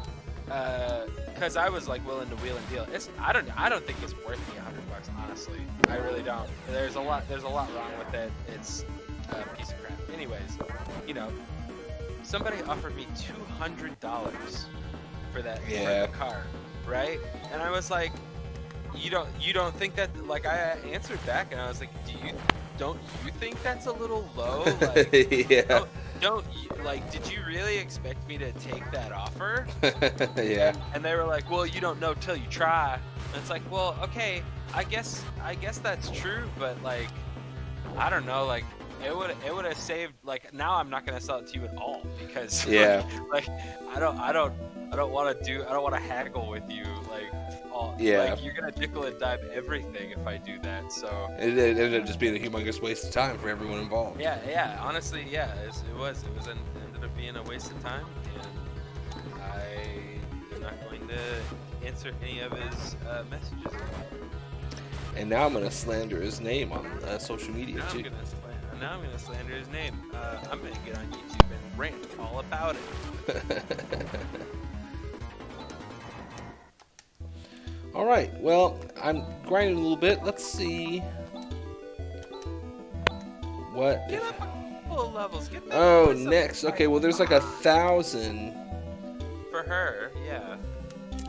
Because I was like willing to wheel and deal. I don't think it's worth the $100, honestly. I really don't. There's a lot wrong with it. It's a piece of crap. Anyways, you know, somebody offered me $200 for that for the car, right? And I was like, you don't think that? Like, I answered back and I was like, don't you think that's a little low? Like, don't like, did you really expect me to take that offer? Yeah. And they were like, well, you don't know till you try. And it's like, well, okay, I guess that's true, but like, I don't know, like, it would have saved, like, now I'm not gonna sell it to you at all because like I don't want to haggle with you, like, like, you're gonna nickel and dime everything if I do that. So it ended up just being a humongous waste of time for everyone involved. Yeah, honestly, yeah, it ended up being a waste of time, and I am not going to answer any of his messages. And now I'm gonna slander his name on social media too. Now I'm gonna slander his name. I'm gonna get on YouTube and rant all about it. All right. Well, I'm grinding a little bit. Let's see what. Get up a couple of levels. Get next. Okay. Well, there's like 1,000 for her. Yeah.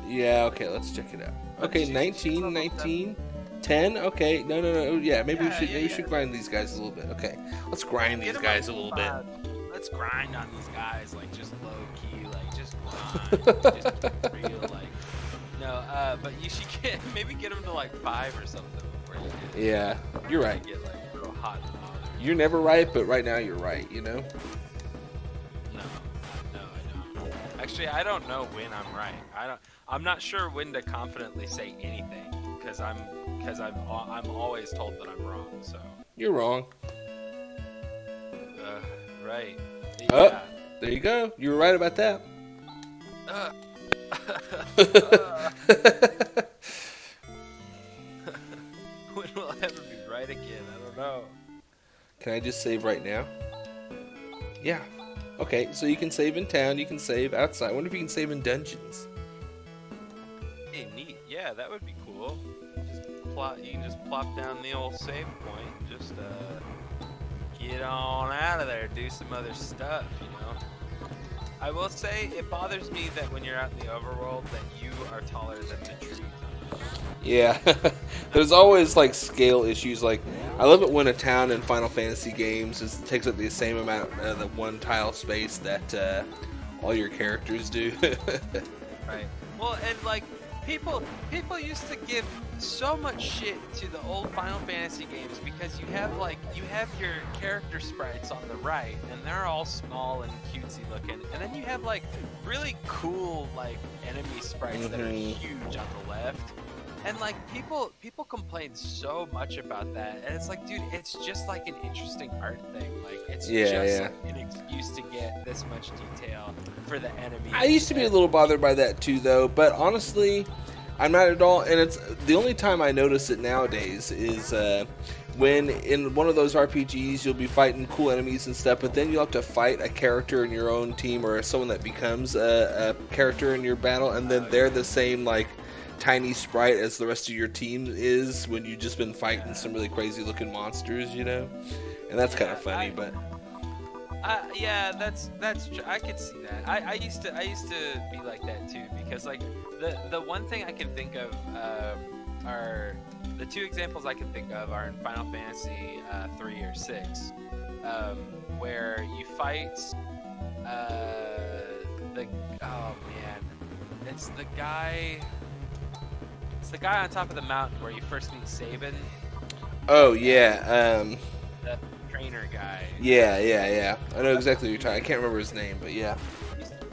Yeah. Okay. Let's check it out. Okay. 19. 10? Okay, no. Yeah, maybe we should grind these guys a little bit. Okay, let's grind these guys a little bit. Let's grind on these guys, like, just low key, like, just grind, just keep it real, like. No, but you should maybe get them to like 5 or something before you get. Yeah, you're right. Get like real hot and bothered. You're never right, but right now you're right. You know. No, I don't. Actually, I don't know when I'm right. I'm not sure when to confidently say anything because I'm always told that I'm wrong. So you're wrong. Right. Yeah. Oh, there you go. You were right about that. When will I ever be right again? I don't know. Can I just save right now? Yeah. Okay, so you can save in town, you can save outside. I wonder if you can save in dungeons. Hey, neat. Yeah, that would be cool. You can just plop down the old save point. Just get on out of there, do some other stuff, you know. I will say it bothers me that when you're out in the overworld that you are taller than the trees. Yeah, there's always like scale issues. Like, I love it when a town in Final Fantasy games takes up the same amount of the one tile space that all your characters do. Right. Well, and like people used to give so much shit to the old Final Fantasy games because you have your character sprites on the right and they're all small and cutesy looking, and then you have like really cool like enemy sprites that are huge on the left. And like people complain so much about that, and it's like, dude, it's just like an interesting art thing. Like, it's like an excuse to get this much detail for the enemy. I used to be a little bothered by that too, though. But honestly, I'm not at all. And it's the only time I notice it nowadays is when in one of those RPGs you'll be fighting cool enemies and stuff, but then you'll have to fight a character in your own team or someone that becomes a character in your battle, and then they're the same like tiny sprite as the rest of your team is when you've just been fighting some really crazy looking monsters, you know. and that's kind Yeah, of funny. But yeah, that's true. I could see that. I used to be like that too, because like the one thing I can think of are the two examples I can think of are in Final Fantasy 3 or 6, where you fight the oh man, it's the guy on top of the mountain where you first meet Sabin. oh yeah, The trainer guy. yeah. I know exactly what you're talking. I can't remember his name, but yeah.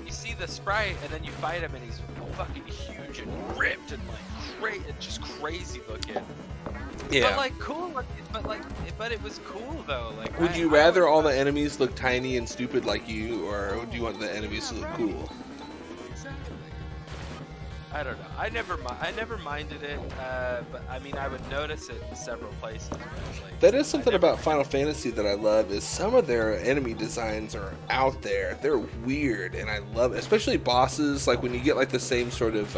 You see the sprite, and then you fight him, and he's fucking huge and ripped and like just crazy looking. Yeah. But like cool looking. But it was cool though. Like, Would you rather all the enemies look tiny and stupid like you, or would you want the enemies to look cool? Exactly. I don't know. I never minded it. But I mean, I would notice it in several places. Like, That is something about Final Fantasy that I love, is some of their enemy designs are out there. They're weird, and I love it. Especially bosses, like when you get like the same sort of,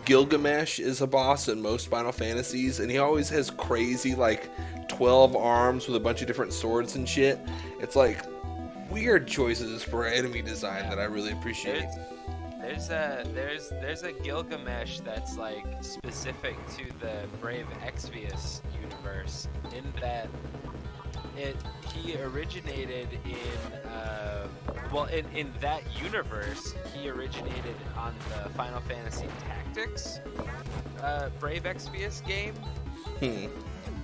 Gilgamesh is a boss in most Final Fantasies, and he always has crazy, like, 12 arms with a bunch of different swords and shit. It's like weird choices for enemy design that I really appreciate. There's a Gilgamesh that's like specific to the Brave Exvius universe, in that he originated in that universe, he originated on the Final Fantasy Tactics Brave Exvius game.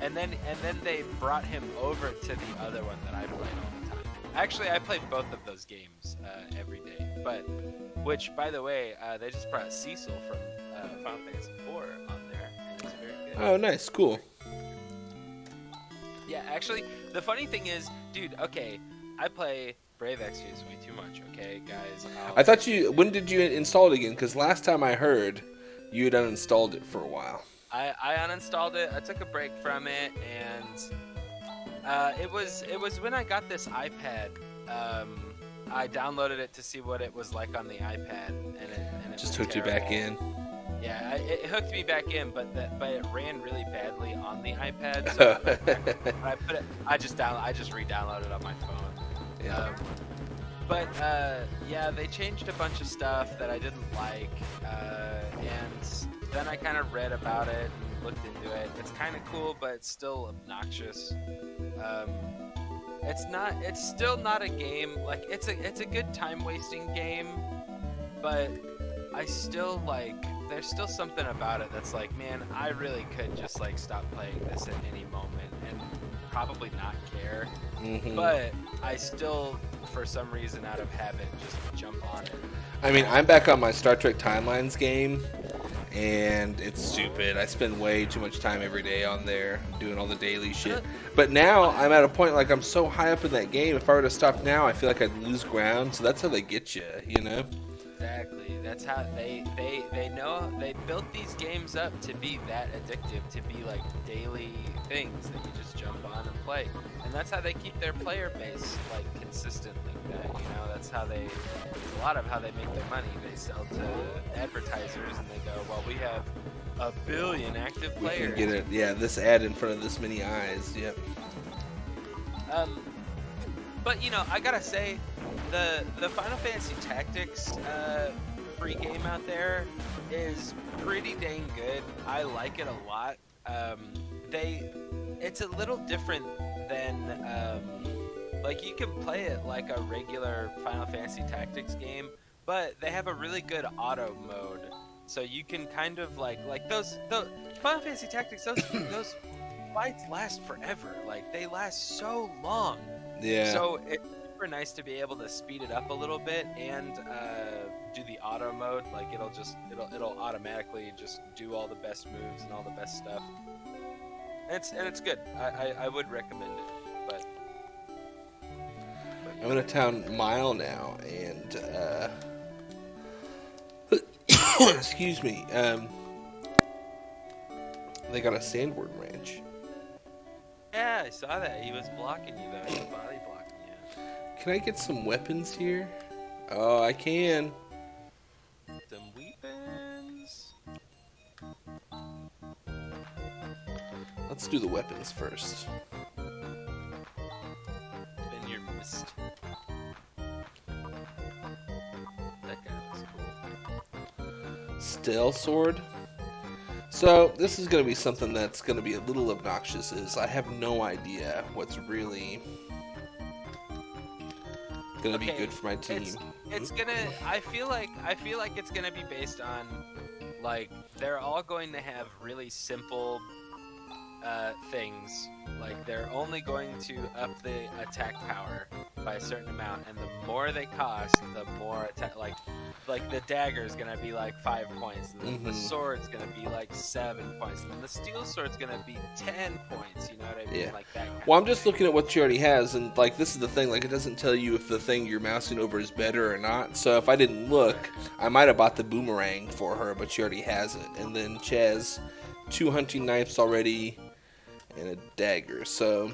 And then they brought him over to the other one that I played all the time. Actually, I played both of those games every day. But which, by the way, they just brought Cecil from Final Fantasy 4 on there, and it's very good. Oh, nice, cool. Yeah, actually, the funny thing is, dude, okay, I play Brave Exvius way too much, okay, guys? I thought when did you install it again? Because last time I heard, you had uninstalled it for a while. I uninstalled it, I took a break from it, and it was when I got this iPad. I downloaded it to see what it was like on the iPad, and it Just was hooked you back in. Yeah, it hooked me back in, but it ran really badly on the iPad. So I just re-downloaded it on my phone. Yeah. Yeah, they changed a bunch of stuff that I didn't like, and then I kind of read about it and looked into it. It's kind of cool, but it's still obnoxious. It's still not a game. Like, it's a good time-wasting game, but I still there's still something about it that's like, man, I really could just like stop playing this at any moment and probably not care. Mm-hmm. But I still, for some reason, out of habit, just jump on it. I mean, I'm back on my Star Trek Timelines game, and it's stupid. I spend way too much time every day on there doing all the daily shit. But now I'm at a point, like, I'm so high up in that game, if I were to stop now, I feel like I'd lose ground. So that's how they get you, you know? Exactly. That's how they know they built these games up to be that addictive, to be like daily things that you just jump on and play. And that's how they keep their player base like consistent like that. You know, that's how it's a lot of how they make their money. They sell to advertisers and they go, well, we have 1 billion active players. You can get it, yeah, this ad in front of this many eyes, yep. But you know, I gotta say, the Final Fantasy Tactics free game out there is pretty dang good. I like it a lot. It's a little different than like, you can play it like a regular Final Fantasy Tactics game, but they have a really good auto mode, so you can kind of like those Final Fantasy Tactics, those fights last forever. Like, they last so long. Yeah. So it's super nice to be able to speed it up a little bit and do the auto mode. Like, it'll automatically just do all the best moves and all the best stuff. And it's good. I would recommend it. But I'm in a town Mile now, and excuse me, they got a sandworm ranch. yeah, I saw that. He was blocking you though. He was body blocking you. Can I get some weapons here? Oh, I can. Some weapons. Let's do the weapons first. beast. That guy looks cool. Steel sword. So this is going to be something that's going to be a little obnoxious. Is I have no idea what's really going to be good for my team. It's gonna. I feel like it's gonna be based on, like, they're all going to have really simple things. Like, they're only going to up the attack power by a certain amount, and the more they cost, the more attack. Like the dagger is gonna be like 5 points, and the sword's gonna be like 7 points, and then the steel sword's gonna be 10 points. You know what I mean? Yeah. Like that. Well, I'm just looking at what she already has, and like this is the thing. Like, it doesn't tell you if the thing you're mousing over is better or not. So if I didn't look, I might have bought the boomerang for her, but she already has it. And then she has 2 hunting knives already and a dagger. So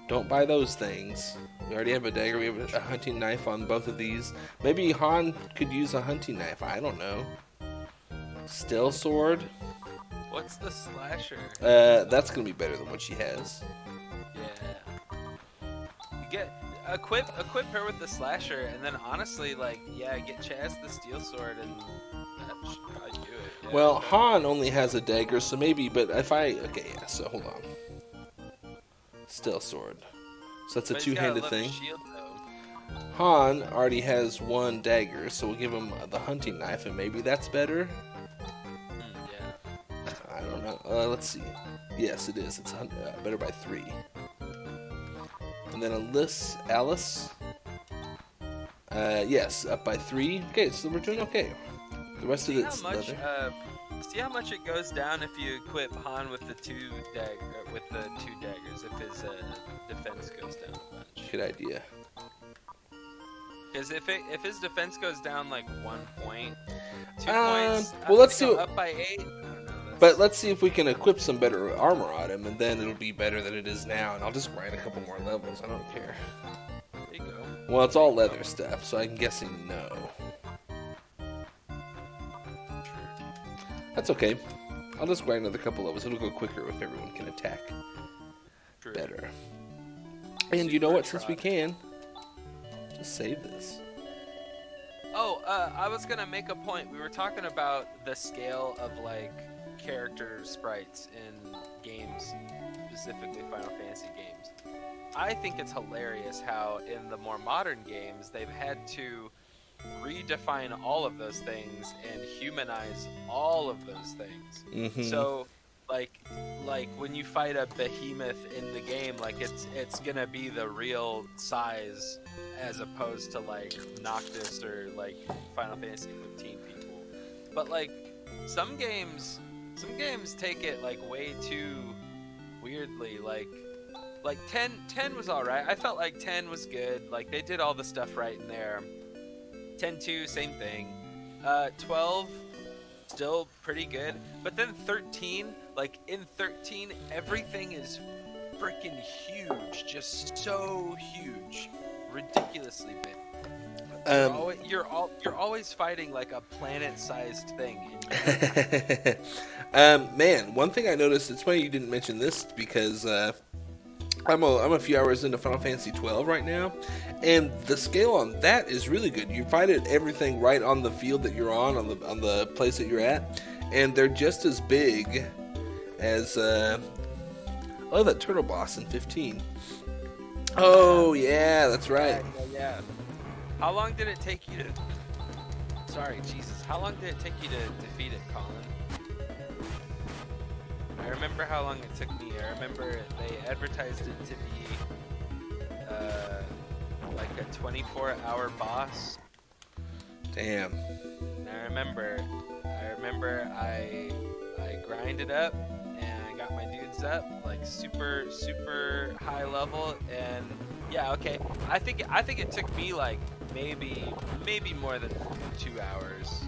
don't buy those things. We already have a dagger. We have a hunting knife on both of these. Maybe Han could use a hunting knife. I don't know. Steel sword. What's the slasher? That's gonna be better than what she has. Yeah. You get equip her with the slasher, and then honestly, like, yeah, get Chaz the steel sword, and that should probably do it. Yeah. Well, Han only has a dagger, so maybe. But if yeah. So hold on. Steel sword. So that's a But he's got two-handed leather thing. shield, though. Han already has 1 dagger, so we'll give him the hunting knife, and maybe that's better. Yeah. I don't know. Let's see. Yes, it is. It's better by 3. And then Alice. Yes, up by 3. Okay, so we're doing okay. The rest of it's leather. See how much it goes down if you equip Han with the 2 daggers. If his defense goes down a bunch. Good idea. Because if his defense goes down like 1 point, 2 points. Well, let's see. Up by 8. I don't know. But let's see if we can equip some better armor on him, and then it'll be better than it is now. And I'll just grind a couple more levels. I don't care. There you go. Well, it's all leather stuff, so I'm guessing no. That's okay. I'll just grind another couple levels. It'll go quicker if everyone can attack better. And you know what? Since we can, just save this. Oh, I was gonna make a point. We were talking about the scale of, like, character sprites in games, specifically Final Fantasy games. I think it's hilarious how in the more modern games they've had to redefine all of those things and humanize all of those things. So like when you fight a behemoth in the game, like it's gonna be the real size as opposed to like Noctis or like Final Fantasy 15 people. But like some games take it like way too weirdly. Like 10 was alright. I felt like 10 was good. Like they did all the stuff right in there. 10-2, same thing. 12, still pretty good. But then 13, like in 13, everything is freaking huge. Just so huge. Ridiculously big. You're always fighting like a planet-sized thing. Man, one thing I noticed, it's funny you didn't mention this because I'm a few hours into Final Fantasy 12 right now, and the scale on that is really good. You fight everything right on the field that you're on the place that you're at, and they're just as big as that turtle boss in 15. Oh yeah, that's right. Yeah. How long did it take you to? Sorry, Jesus. How long did it take you to defeat it, Colin? I remember how long it took me. I remember they advertised it to be like a 24-hour boss. Damn. And I remember I grinded up and I got my dudes up like super high level, and yeah, okay. I think it took me like maybe more than 2 hours.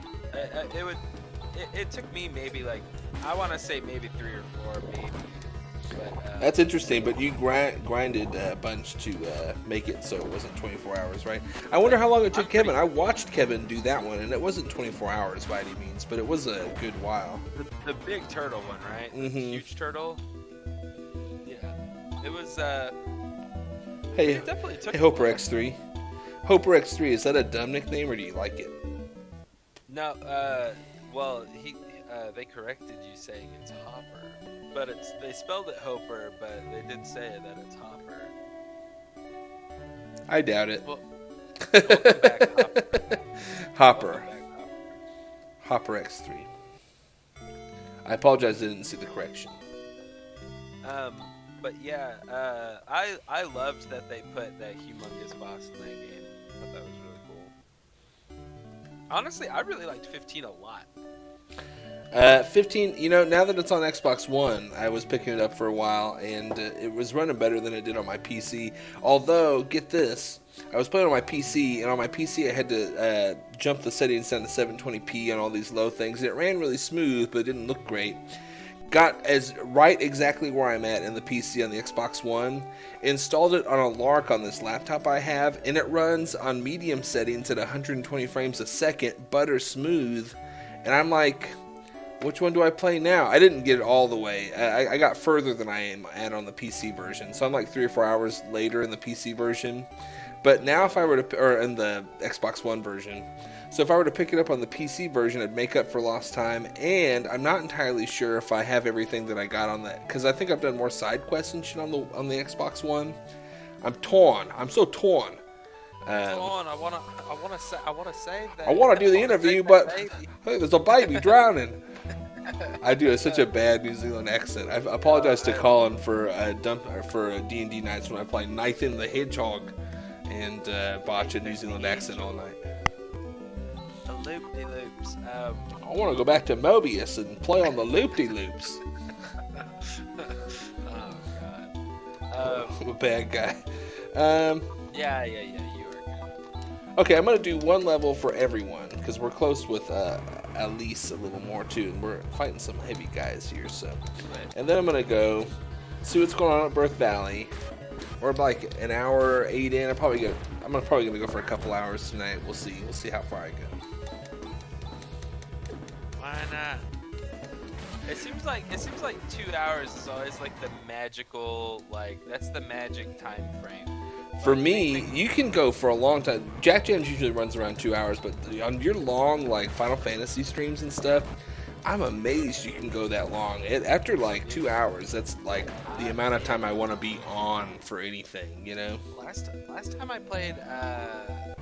It took me maybe like, I want to say maybe 3 or 4 maybe. But, that's interesting, but you grinded a bunch to make it so it wasn't 24 hours, right? I wonder how long it took Kevin. I watched Kevin do that one, and it wasn't 24 hours by any means, but it was a good while. The big turtle one, right? Mm-hmm. Huge turtle. Yeah. It was Hey, It definitely took hey, a Hoper while. X3. Hoper X3, is that a dumb nickname or do you like it? No, well, they corrected you saying it's Hopper, but they spelled it Hoper, but they did say that it's Hopper. I doubt it. Well, welcome back, Hopper. Hopper. Welcome back, Hopper. Hopper X3. I apologize I didn't see the correction. But yeah, I loved that they put that humongous boss in that game. I thought that was really cool. Honestly, I really liked 15 a lot. 15, now that it's on Xbox One, I was picking it up for a while, and it was running better than it did on my PC. Although, get this, I was playing on my PC, and on my PC I had to jump the settings down to 720p on all these low things, and it ran really smooth, but it didn't look great. Got exactly where I'm at in the PC on the Xbox One, installed it on a lark on this laptop I have, and it runs on medium settings at 120 frames a second, butter smooth, and I'm like, which one do I play now? I didn't get it all the way. I got further than I am at on the PC version, so I'm like 3 or 4 hours later in the PC version. But now if I were to, or in the Xbox One version, so if I were to pick it up on the PC version, I'd make up for lost time, and I'm not entirely sure if I have everything that I got on that, because I think I've done more side quests and shit on the Xbox One. I'm torn. I'm so torn. Torn. I wanna save that. I want to do the interview, but baby. hey, there's a baby drowning. I do. It's such a bad New Zealand accent. I apologize to Colin for D&D nights when I play Nathan the Hedgehog and botch a New Zealand accent all night. The loop-de-loops. I want to go back to Mobius and play on the loop-de-loops. Oh god. I'm a bad guy. Yeah, you are good. Okay, I'm going to do one level for everyone, because we're close with Elise a little more, too, and we're fighting some heavy guys here, so. And then I'm going to go see what's going on at Birth Valley. We're like an hour 8 in. I'm probably going to go for a couple hours tonight. We'll see. We'll see how far I go. Why not? It seems like 2 hours is always like the magical, that's the magic time frame. For me, you can go for a long time. Jack Jams usually runs around 2 hours, but on your long, Final Fantasy streams and stuff, I'm amazed you can go that long. After 2 hours, that's the amount of time I want to be on for anything, Last time I played, God,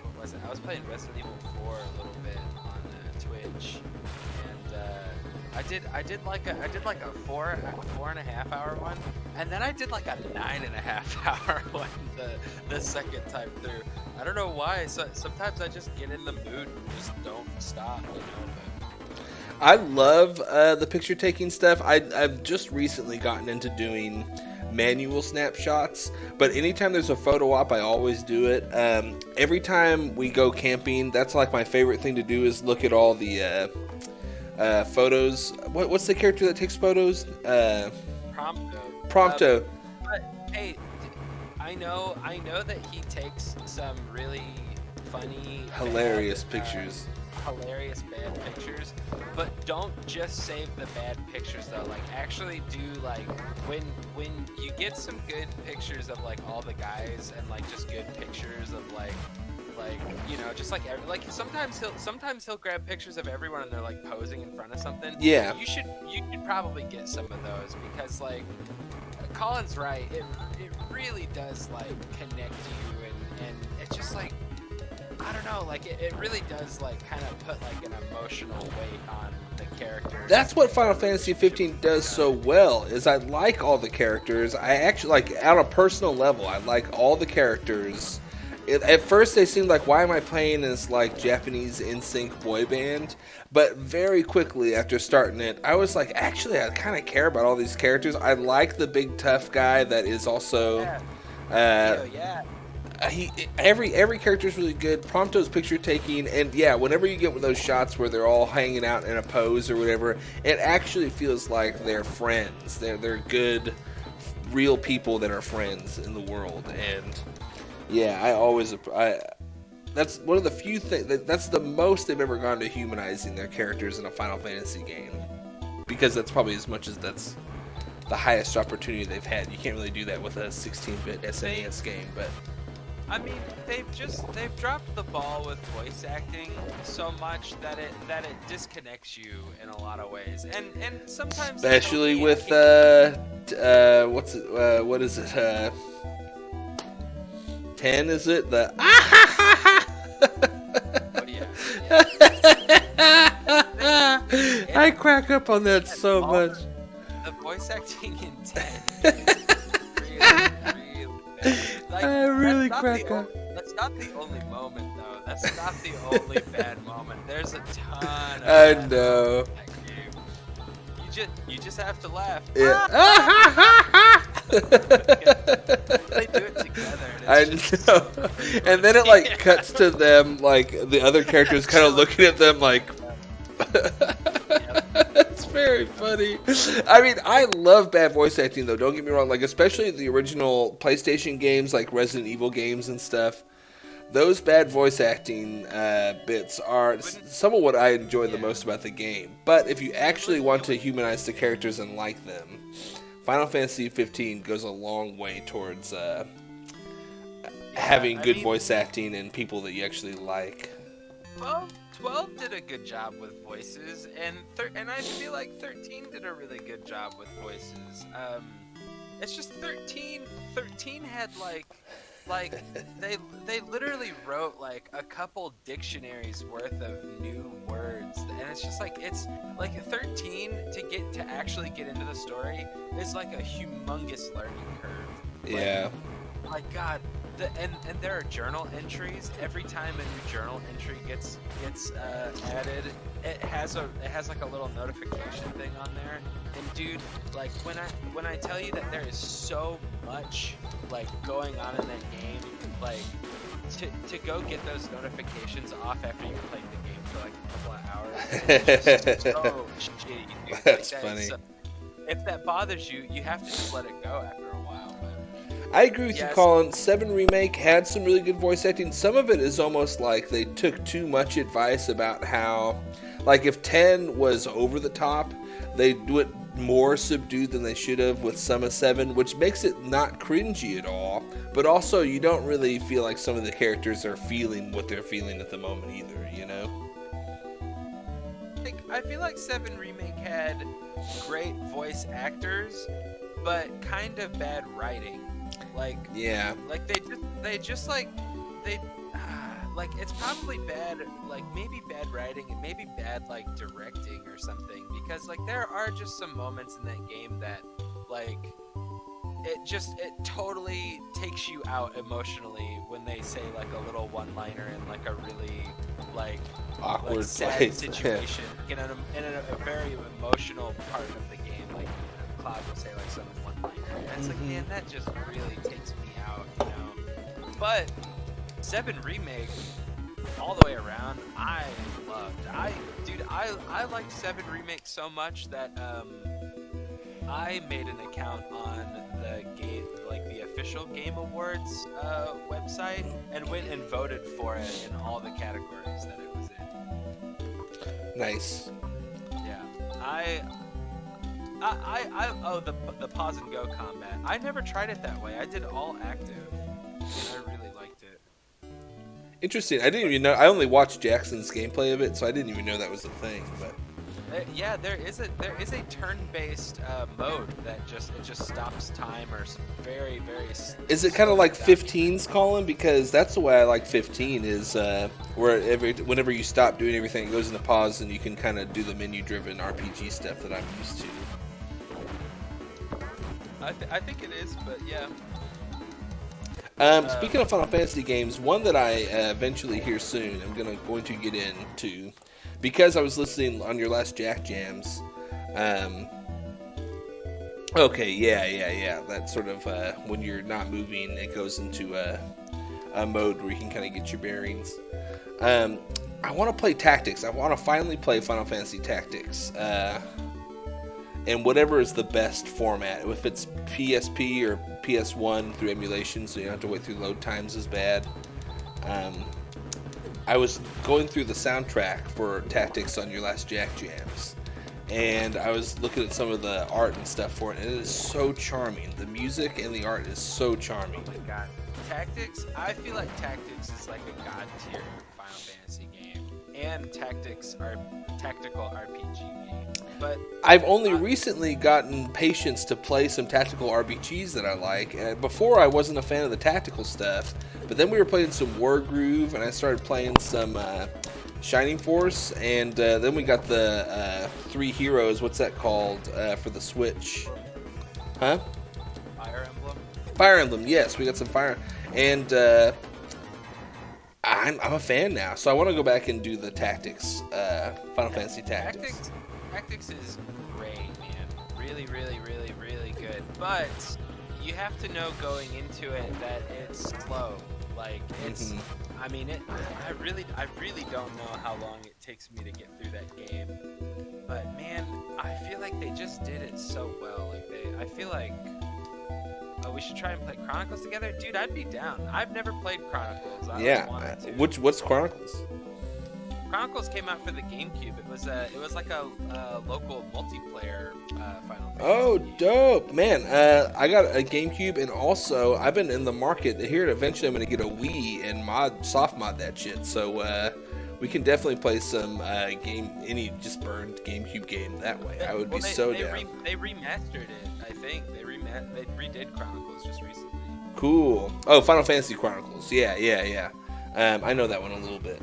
what was it? I was playing Resident Evil 4 a little bit on Twitch, and I did like a 4.5 hour one, and then I did like a 9.5 hour one the second time through. I don't know why. So sometimes I just get in the mood and just don't stop, But I love the picture taking stuff. I've just recently gotten into doing manual snapshots, but anytime there's a photo op, I always do it. Every time we go camping, that's my favorite thing to do is look at all the photos. What's the character that takes photos? Prompto. But hey, I know that he takes some really funny, Hilarious bad, pictures. Hilarious bad pictures, but don't just save the bad pictures though. Actually do when you get some good pictures of all the guys and just good pictures of sometimes he'll grab pictures of everyone and they're posing in front of something. Yeah. You should probably get some of those because Colin's right. It really does connect you and it's just I don't know, it really does kind of put an emotional weight on the character. That's what Final Fantasy 15 does so well, is I like all the characters. I actually, on a personal level, I like all the characters. At first they seemed why am I playing this Japanese NSYNC boy band? But very quickly after starting it, I was actually I kind of care about all these characters. I like the big tough guy that is also... Every character is really good. Prompto's picture taking, and yeah, whenever you get those shots where they're all hanging out in a pose or whatever, it actually feels like they're friends. They're good, real people that are friends in the world. And yeah, that's one of the few things. That's the most they've ever gone to humanizing their characters in a Final Fantasy game, because that's probably as much as that's the highest opportunity they've had. You can't really do that with a 16-bit SNES game, but I mean, they've dropped the ball with voice acting so much that it disconnects you in a lot of ways, and sometimes especially Tony, with what is it? 10 is it? The what do you I crack up on that so much. The voice acting in 10 is really bad. Like, I really crack up. That's not the only moment, though. That's not the only bad moment. There's a ton of I bad know. moments in that game. You just have to laugh. Yeah. They do it together. And I it's just know. so And then it like cuts to them, like the other characters kind of looking at them like. It's very funny. I mean, I love bad voice acting though. Don't get me wrong. Like especially the original PlayStation games, like Resident Evil games and stuff. Those bad voice acting bits are some of what I enjoy the most about the game. But if you actually want to humanize the characters and like them, Final Fantasy 15 goes a long way towards having good voice acting and people that you actually like. 12 did a good job with voices, and I feel like 13 did a really good job with voices. It's just 13 had like they literally wrote like a couple dictionaries worth of new words, and it's just like it's like 13 to actually get into the story is like a humongous learning curve. Yeah. My God, and there are journal entries. Every time a new journal entry gets added, it has like a little notification thing on there. And dude, like when I tell you that there is so much like going on in that game, like to go get those notifications off after you played the game for like a couple of hours, it's just so shitty, dude. That's like, funny. So, if that bothers you, you have to just let it go after a while. But I agree with you, Colin. 7 Remake had some really good voice acting. Some of it is almost like they took too much advice about how, like if 10 was over the top, they do it more subdued than they should have with some of 7, which makes it not cringy at all, but also you don't really feel like some of the characters are feeling what they're feeling at the moment either, you know? I feel like 7 Remake had great voice actors, but kind of bad writing. Like it's probably bad, like maybe bad writing and maybe bad like directing or something, because like there are just some moments in that game that like it totally takes you out emotionally when they say like a little one-liner in like a really like awkward sad place. situation in a very emotional part of the game. Like Cloud will say like some one-liner, and it's like, man, that just really takes me out, you know. But 7 Remake, all the way around, I loved. I liked 7 Remake so much that I made an account on the game, like the official Game Awards website, and went and voted for it in all the categories that it was in. Nice. Yeah, the pause and go combat. I never tried it that way. I did all active, and I really liked it. Interesting. I didn't even know. I only watched Jackson's gameplay of it, so I didn't even know that was a thing. But yeah, there is a turn-based mode that just stops time or very. Is it kind of like 15's, Colin? Because that's the way I like 15 is where whenever you stop doing everything, it goes into pause and you can kind of do the menu-driven RPG stuff that I'm used to. I think it is, but yeah. Speaking of Final Fantasy games, one that I eventually here soon I'm going to get into, because I was listening on your last Jack Jams. Okay, yeah. That's sort of when you're not moving, it goes into a mode where you can kind of get your bearings. I want to play Tactics. I want to finally play Final Fantasy Tactics. And whatever is the best format. If it's PSP or PS1 through emulation, so you don't have to wait through load times is bad. I was going through the soundtrack for Tactics on your last Jack Jams, and I was looking at some of the art and stuff for it, and it is so charming. The music and the art is so charming. Oh my god. Tactics, I feel like Tactics is like a god tier Final Fantasy game. And Tactics are tactical RPG game. But I've only recently gotten patience to play some tactical RPGs that I like. Before I wasn't a fan of the tactical stuff, but then we were playing some Wargroove, and I started playing some Shining Force, and then we got the Three Heroes. What's that called for the Switch? Huh? Fire Emblem? Fire Emblem, yes. We got some Fire... And I'm a fan now, so I want to go back and do the Tactics, Final Fantasy Tactics. Tactics is great, man. Really, really, really, really good. But you have to know going into it that it's slow. Like it's, I mean, I really don't know how long it takes me to get through that game. But man, I feel like they just did it so well. I feel like, oh, we should try and play Chronicles together, dude. I'd be down. I've never played Chronicles. I always wanted to. What's Chronicles? Chronicles came out for the GameCube. It was like a local multiplayer Final Fantasy. Oh, game. dope, man! I got a GameCube, and also I've been in the market here. Eventually, I'm gonna get a Wii and soft mod that shit. So we can definitely play some any just burned GameCube game that way. I would be so down. They remastered it. I think they redid Chronicles just recently. Cool. Oh, Final Fantasy Chronicles. Yeah. I know that one a little bit.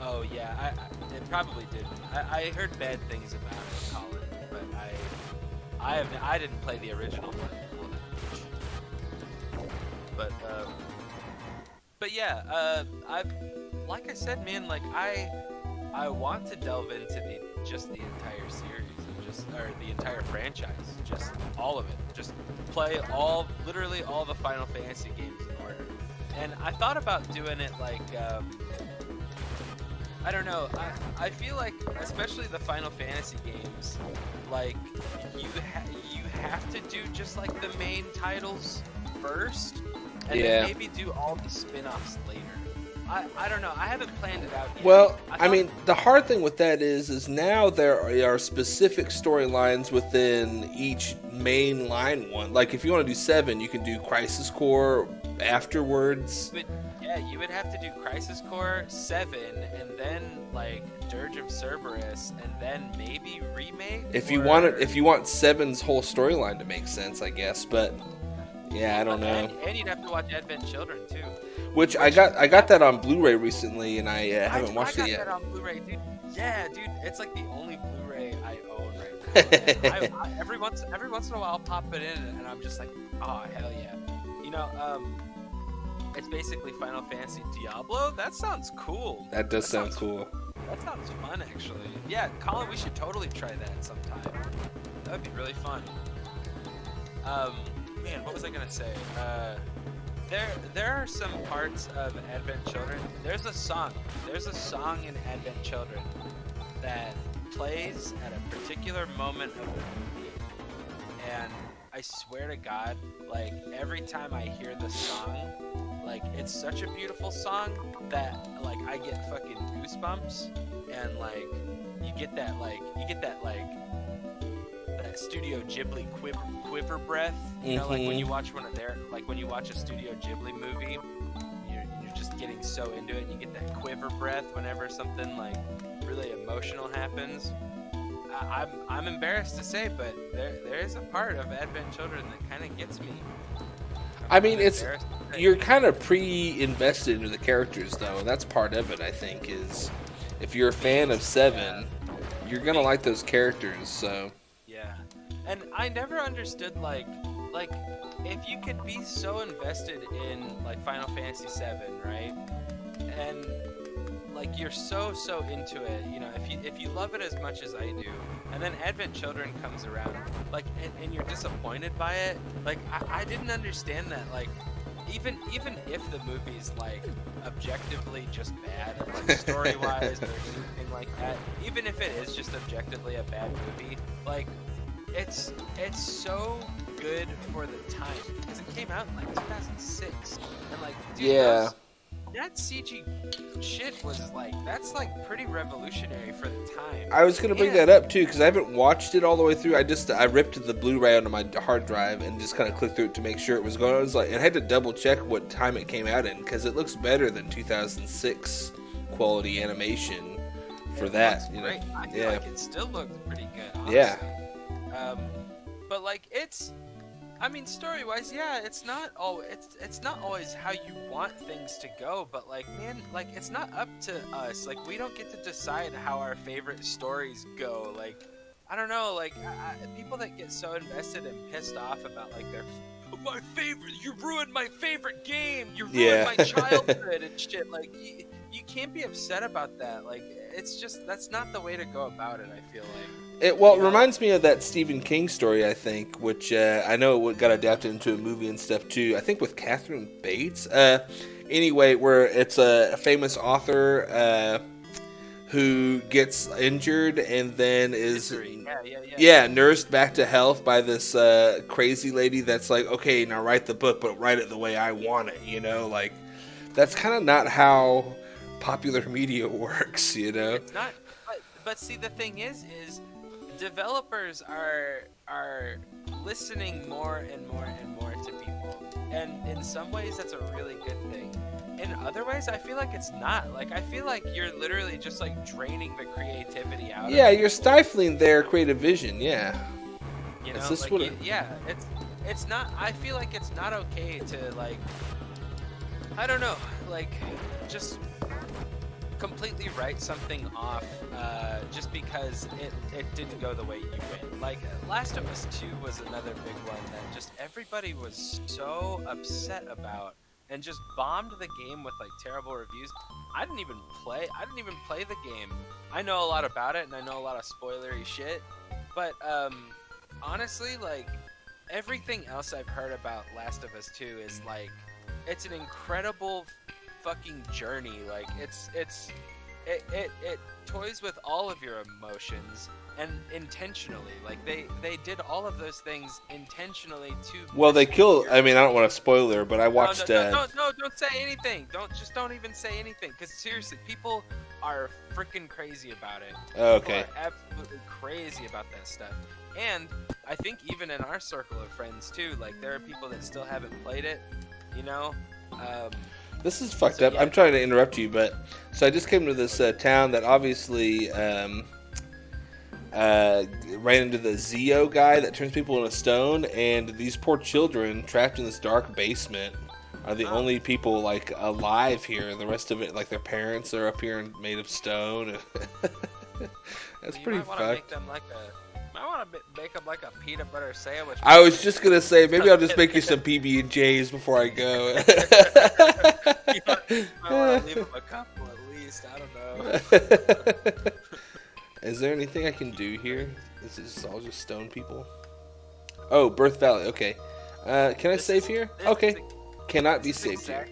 Oh yeah, it probably didn't. I heard bad things about it, Colin, but I didn't play the original one. But yeah, like I said, man, like I want to delve into the entire series, or the entire franchise, just all of it, just play literally all the Final Fantasy games in order. And I thought about doing it like. I don't know. I feel like, especially the Final Fantasy games, like you have to do just like the main titles first, and then maybe do all the spin-offs later. I don't know. I haven't planned it out yet. Well, I mean, the hard thing with that is now there are specific storylines within each main line one. Like if you want to do 7, you can do Crisis Core afterwards. But yeah, you would have to do Crisis Core 7, and then like Dirge of Cerberus, and then maybe remake. If you want 7's whole storyline to make sense, I guess. But yeah, I don't know. And you'd have to watch Advent Children too. Which I got that on Blu-ray recently, and I haven't watched it yet. I got that on Blu-ray, dude. Yeah, dude, it's like the only Blu-ray I own right now. And every once in a while, I'll pop it in, and I'm just like, oh hell yeah. You know, it's basically Final Fantasy Diablo. That sounds cool. That does sound cool. That sounds fun, actually. Yeah, Colin, we should totally try that sometime. That would be really fun. Man, what was I gonna say? There are some parts of Advent Children. There's a song in Advent Children that plays at a particular moment of the movie, and I swear to God, like every time I hear the song, like it's such a beautiful song that like I get fucking goosebumps, and like you get that Studio Ghibli quiver breath, you know, like when you watch when you watch a Studio Ghibli movie, you're just getting so into it, and you get that quiver breath whenever something like really emotional happens. I'm embarrassed to say, but there is a part of Advent Children that kind of gets me. I mean, you're kind of pre-invested into the characters, though. That's part of it, I think, is if you're a fan of 7, you're gonna like those characters, so... Yeah. And I never understood, like, if you could be so invested in, like, Final Fantasy 7, right? And, like, you're so into it, you know, if you love it as much as I do, and then Advent Children comes around, like, and you're disappointed by it, like, I didn't understand that, like, even if the movie's, like, objectively just bad, like, story-wise or anything like that, even if it is just objectively a bad movie, like, it's so good for the time, because it came out in, like, 2006, and, like, dude, that CG shit was like, that's like pretty revolutionary for the time. I was gonna bring that up too because I haven't watched it all the way through. I ripped the Blu-ray onto my hard drive and just kind of clicked through it to make sure it was going. I was like, and I had to double check what time it came out in because it looks better than 2006 quality animation for that. You know, I feel like it still looks pretty good. Honestly. Yeah. But like I mean, story-wise, yeah, it's not always how you want things to go, but like, man, like it's not up to us. Like, we don't get to decide how our favorite stories go. Like, I don't know, like people that get so invested and pissed off about like my favorite, you ruined my favorite game, you ruined my childhood and shit. Like, you can't be upset about that. Like, it's just that's not the way to go about it. I feel like. It reminds me of that Stephen King story, I think, which I know it got adapted into a movie and stuff too. I think with Catherine Bates. Anyway, where it's a famous author who gets injured and then is nursed back to health by this crazy lady that's like, okay, now write the book, but write it the way I want it. You know, like that's kind of not how popular media works. You know, it's not. But see, the thing is developers are listening more and more and more to people, and in some ways that's a really good thing. In other ways, I feel like it's not. Like, I feel like you're literally just like draining the creativity out. Yeah, you're stifling their creative vision. Yeah. You know, like, it's not. I feel like it's not okay to like. I don't know, like just completely write something off just because it didn't go the way you went. Like, Last of Us 2 was another big one that just everybody was so upset about and just bombed the game with like terrible reviews. I didn't even play the game. I know a lot about it and I know a lot of spoilery shit, but honestly, like everything else I've heard about Last of Us 2 is like it's an incredible fucking journey. Like it toys with all of your emotions and intentionally. Like they did all of those things intentionally to. Well, they kill. I mean, I don't want to spoiler, but I watched. No, don't say anything. Don't even say anything. Because seriously, people are freaking crazy about it. Okay. People are absolutely crazy about that stuff. And I think even in our circle of friends too, like there are people that still haven't played it. You know. This is fucked up. Yeah. I'm trying to interrupt you, but so I just came to this town that obviously ran into the Zeo guy that turns people into stone, and these poor children trapped in this dark basement are the only people like alive here. The rest of it, like their parents, are up here and made of stone. That's pretty fucked. I want to make them like a peanut butter sandwich. I was just gonna say maybe I'll just make you some PB&Js before I go. I want to leave them a couple at least. I don't know. Is there anything I can do here? Is this all just stone people? Oh, Birth Valley. Okay. Can I save here? Okay. Cannot be saved here.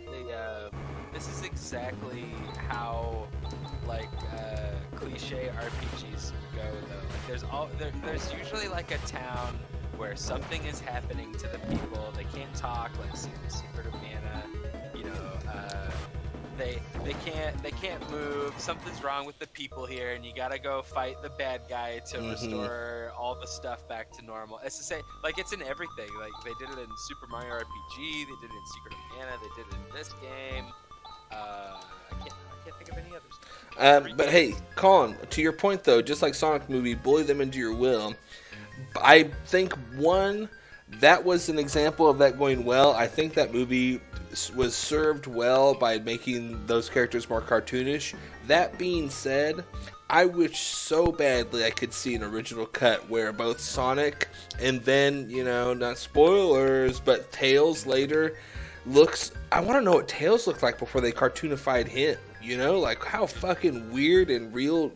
This is exactly how like cliche RPGs go though. Like there's usually like a town where something is happening to the people. They can't talk, like Secret of Mana. You know, they can't move. Something's wrong with the people here, and you gotta go fight the bad guy to restore all the stuff back to normal. It's the same. Like it's in everything. Like they did it in Super Mario RPG. They did it in Secret of Mana. They did it in this game. I can't think of any others. But hey, Colin, to your point though, just like Sonic movie, bully them into your will. I think that was an example of that going well. I think that movie was served well by making those characters more cartoonish. That being said, I wish so badly I could see an original cut where both Sonic and then, you know, not spoilers, but Tails later looks. I want to know what Tails looked like before they cartoonified him. You know, like how fucking weird and real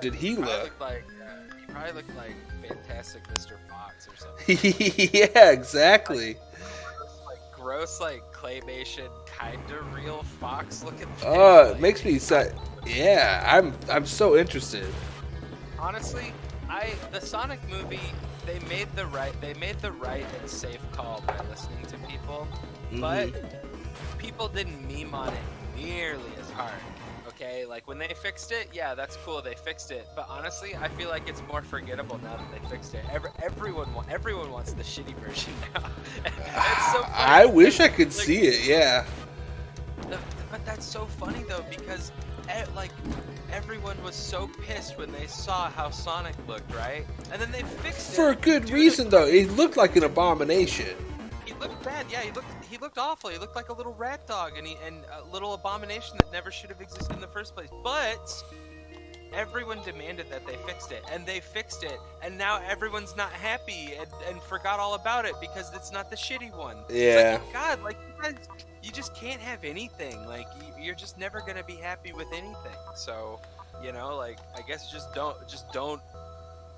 did he look? He probably looked like Fantastic Mr. Fox or something. Yeah, exactly. Gross, like claymation, kind of real fox looking thing. Oh, it makes me sad. Yeah, I'm so interested. Honestly, the Sonic movie, they made the right and safe call by listening to people, but people didn't meme on it nearly as hard. Okay, like when they fixed it, yeah, that's cool. They fixed it, but honestly, I feel like it's more forgettable now that they fixed it. Everyone wants the shitty version now. It's so funny. I wish I could see it. Yeah. But that's so funny though, because like everyone was so pissed when they saw how Sonic looked, right? And then they fixed it For a good reason, though. It looked like an abomination. He looked bad. Yeah, he looked awful. He looked like a little rat dog, and a little abomination that never should have existed in the first place. But everyone demanded that they fixed it, and they fixed it, and now everyone's not happy and forgot all about it because it's not the shitty one. Yeah. It's like, God, like you just can't have anything. Like you're just never gonna be happy with anything. So, you know, like I guess just don't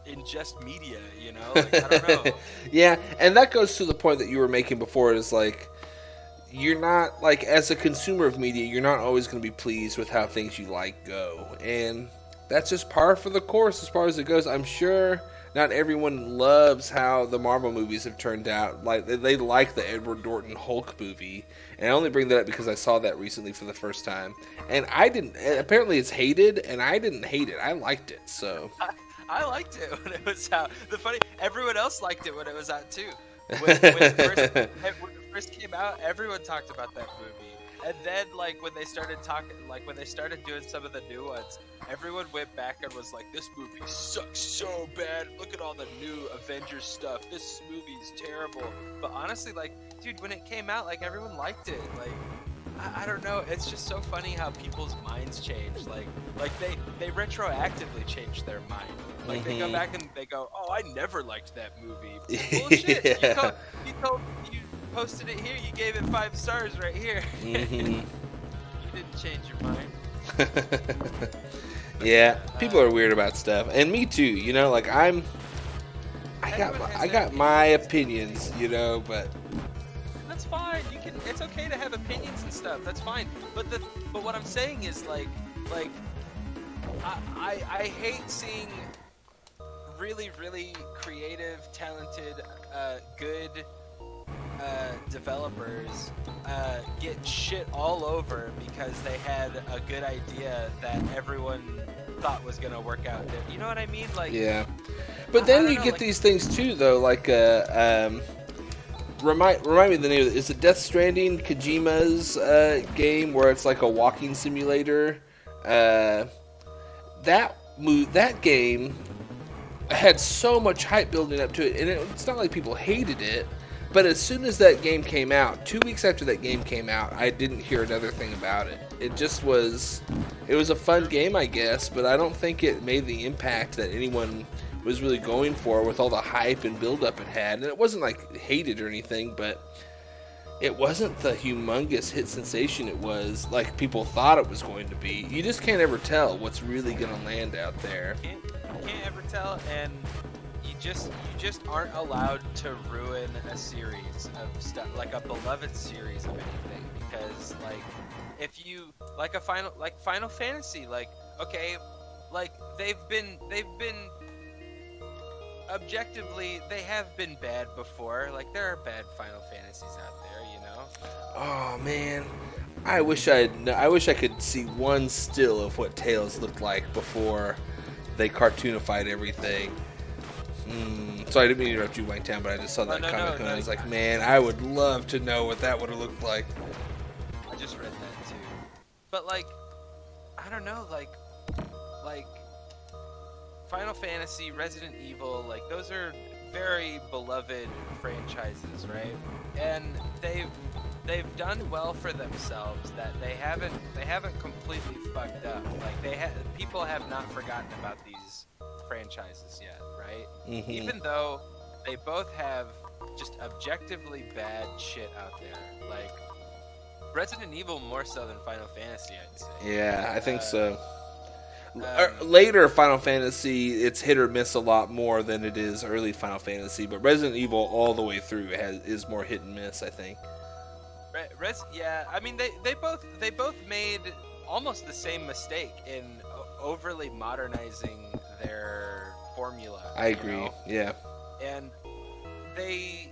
ingest media, you know? Like, I don't know. Yeah, and that goes to the point that you were making before, is like, you're not, like, as a consumer of media, you're not always going to be pleased with how things you like go. And that's just par for the course as far as it goes. I'm sure not everyone loves how the Marvel movies have turned out. Like, they like the Edward Norton Hulk movie. And I only bring that up because I saw that recently for the first time. And I didn't, apparently it's hated, and I didn't hate it. I liked it, so... I liked it when it was out. Everyone else liked it when it was out too. When it first came out, everyone talked about that movie. And then, like, when they started doing some of the new ones, everyone went back and was like, "This movie sucks so bad. Look at all the new Avengers stuff. This movie's terrible." But honestly, like, dude, when it came out, like, everyone liked it. Like, I don't know. It's just so funny how people's minds change. Like they retroactively change their mind. Like they go back and they go, "Oh, I never liked that movie." Bullshit. Yeah. You posted it here. You gave it 5 stars right here. You didn't change your mind. Yeah, people are weird about stuff, and me too. You know, like I got my opinions. You know, but. That's fine. It's okay to have opinions and stuff. That's fine. But what I'm saying is like I hate seeing really, really creative, talented, good developers get shit all over because they had a good idea that everyone thought was gonna work out. You know what I mean? Like, yeah. But then you get like, these things too, though, like Remind me of the name of it. Is it Death Stranding, Kojima's game where it's like a walking simulator? That game had so much hype building up to it, and it's not like people hated it. But as soon as that game came out, 2 weeks after that game came out, I didn't hear another thing about it. It was a fun game, I guess, but I don't think it made the impact that anyone was really going for with all the hype and build-up it had. And it wasn't like hated or anything, but it wasn't the humongous hit sensation it was like people thought it was going to be. You just can't ever tell what's really going to land out there. You can't ever tell, and you just aren't allowed to ruin a series of stuff, like a beloved series of anything, because like if you like Final Fantasy, like, okay, like they've been objectively, they have been bad before. Like, there are bad Final Fantasies out there, you know? Oh, man. I wish I could see one still of what Tales looked like before they cartoonified everything. Sorry, I didn't mean to interrupt you, White Town, but I just saw that comic and I was like, man, I would love to know what that would have looked like. I just read that, too. But, like, I don't know, like Final Fantasy, Resident Evil, like, those are very beloved franchises, right? And they've done well for themselves, that they haven't completely fucked up. Like, people have not forgotten about these franchises yet, right? Mm-hmm. Even though they both have just objectively bad shit out there. Like, Resident Evil more so than Final Fantasy, I'd say. Yeah, I think so. Later Final Fantasy, it's hit or miss a lot more than it is early Final Fantasy, but Resident Evil all the way through is more hit and miss, I think. Yeah, I mean they both made almost the same mistake in overly modernizing their formula. I agree. You know? Yeah. And they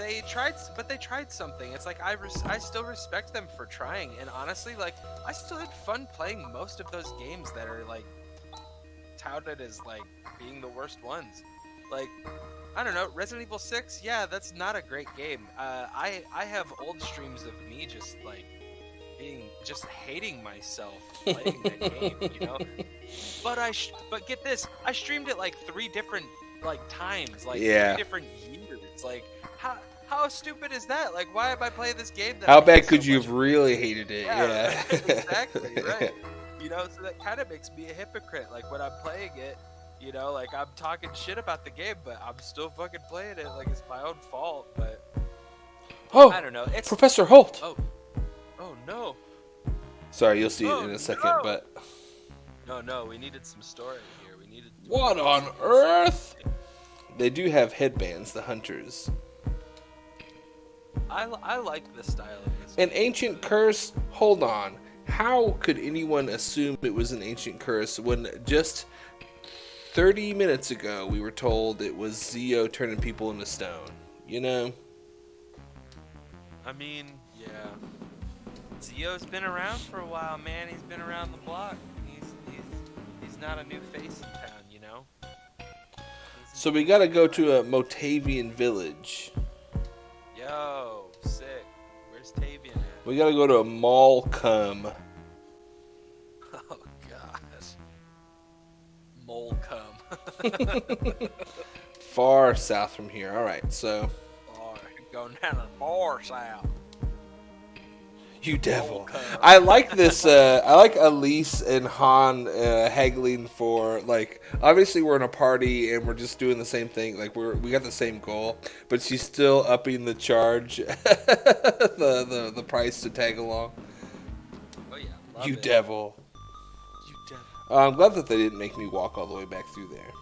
they tried something. It's like I still respect them for trying, and honestly, like I still had fun playing most of those games that are like touted as like being the worst ones. Like I don't know, Resident Evil 6. Yeah, that's not a great game. I have old streams of me just like just hating myself playing that game, you know. But get this, I streamed it like 3 different like times, like 3 different years. Like how stupid is that? Like why am I playing this game that How bad could you have really hated it? Yeah. Exactly, right. You know, so that kind of makes me a hypocrite. Like when I'm playing it, you know, like I'm talking shit about the game, but I'm still fucking playing it like it's my own fault, but I don't know. It's Professor Holt. Oh no. Sorry, you'll see it in a second, but No, we needed some story here. What on earth? They do have headbands, the hunters. I like the style of this. An ancient curse? Hold on. How could anyone assume it was an ancient curse when just 30 minutes ago we were told it was Zio turning people into stone? You know? I mean, yeah. Zio's been around for a while, man. He's been around the block. He's not a new face in town, you know? So we gotta go to a Motavian village. Yo, sick. Where's Tavian at? We gotta go to a Malcolm. Oh, gosh. Molcum. Far south from here. Alright, so... Going down the far south. You devil. I like this, I like Elise and Han haggling for, like, obviously we're in a party and we're just doing the same thing, like, we got the same goal, but she's still upping the charge, the price to tag along. Oh yeah, love You it. devil. You devil. I'm glad that they didn't make me walk all the way back through there.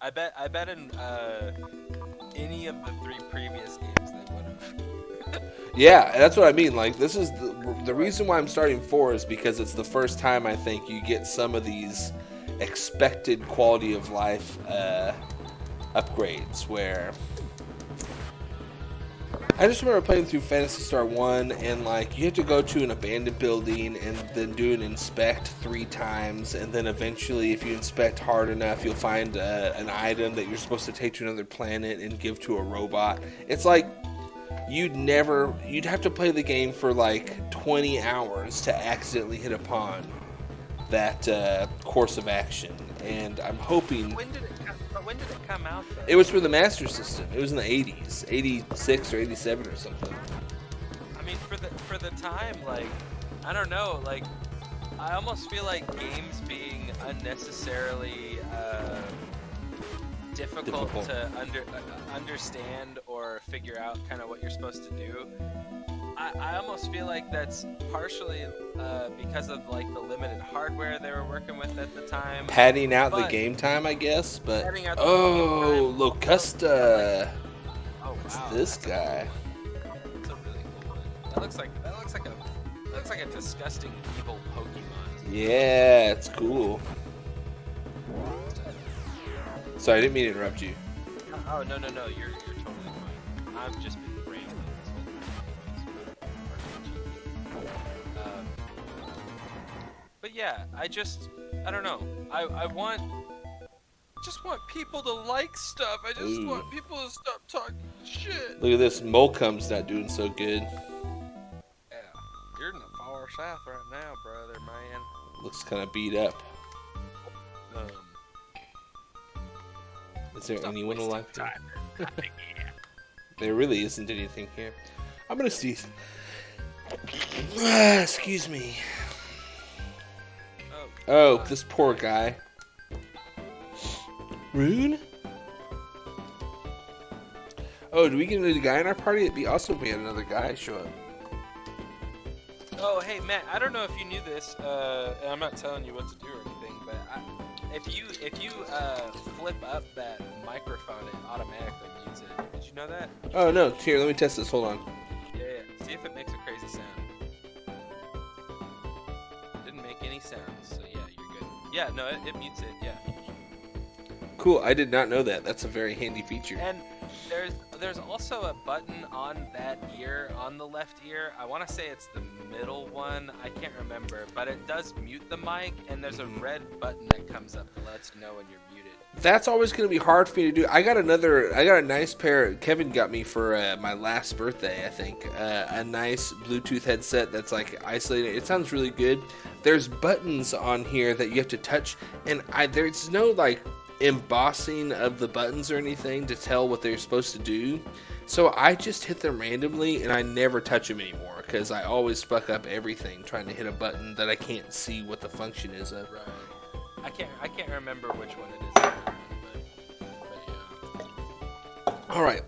I bet in any of the 3 previous games they would have. Yeah, that's what I mean. Like, this is the reason why I'm starting 4 is because it's the first time I think you get some of these expected quality of life upgrades. Where I just remember playing through Phantasy Star 1 and like you have to go to an abandoned building and then do an inspect 3 times, and then eventually if you inspect hard enough you'll find an item that you're supposed to take to another planet and give to a robot. It's like you'd have to play the game for like 20 hours to accidentally hit upon that course of action, and I'm hoping... When did it come out, though? It was for the Master System. It was in the 80s, 86 or 87 or something. I mean, for the time, like, I don't know, like, I almost feel like games being unnecessarily difficult to understand or figure out kind of what you're supposed to do. I almost feel like that's partially because of like the limited hardware they were working with at the time. Padding out the game time, I guess. But Locusta. Oh wow. It's this guy. That's a really cool one. That looks like a disgusting evil Pokemon. Yeah, it's cool. Sorry, I didn't mean to interrupt you. Oh no, you're totally fine. I've just been rambling this whole time. But yeah, I don't know. I just want people to like stuff. I just want people to stop talking shit. Look at this, Molcom's not doing so good. Yeah, you're in the far south right now, brother, man. Looks kind of beat up. Is there anyone who likes it? There really isn't anything here. I'm gonna see. Excuse me. Oh, this poor guy. Rune? Oh, do we get another guy in our party? It'd be awesome if we had another guy show up. Oh, hey Matt, I don't know if you knew this, and I'm not telling you what to do or anything, but if you flip up that microphone, it automatically mutes it. Did you know that? Oh no, here, let me test this. Hold on. Yeah. See if it makes a crazy sound. Didn't make any sounds, so yeah, you're good. Yeah, no, it mutes it. Yeah. Cool. I did not know that. That's a very handy feature. There's also a button on that ear, on the left ear. I want to say it's the middle one. I can't remember, but it does mute the mic, and there's a red button that comes up that lets you know when you're muted. That's always going to be hard for me to do. I got a nice pair. Kevin got me for my last birthday, I think. A nice Bluetooth headset that's like isolated. It sounds really good. There's buttons on here that you have to touch, and there's no like embossing of the buttons or anything to tell what they're supposed to do. So I just hit them randomly, and I never touch them anymore because I always fuck up everything trying to hit a button that I can't see what the function is of. Right. I can't remember which one it is. But yeah. All right.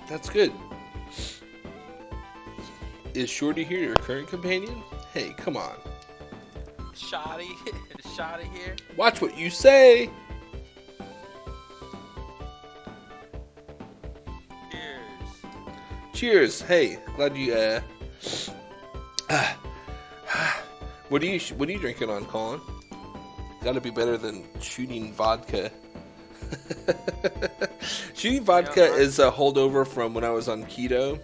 That's good. Is Shorty here your current companion? Hey, come on. Shoddy here. Watch what you say. Cheers. Hey, glad you What are you drinking on, Colin? Got to be better than shooting vodka. Shooting vodka is a holdover from when I was on keto,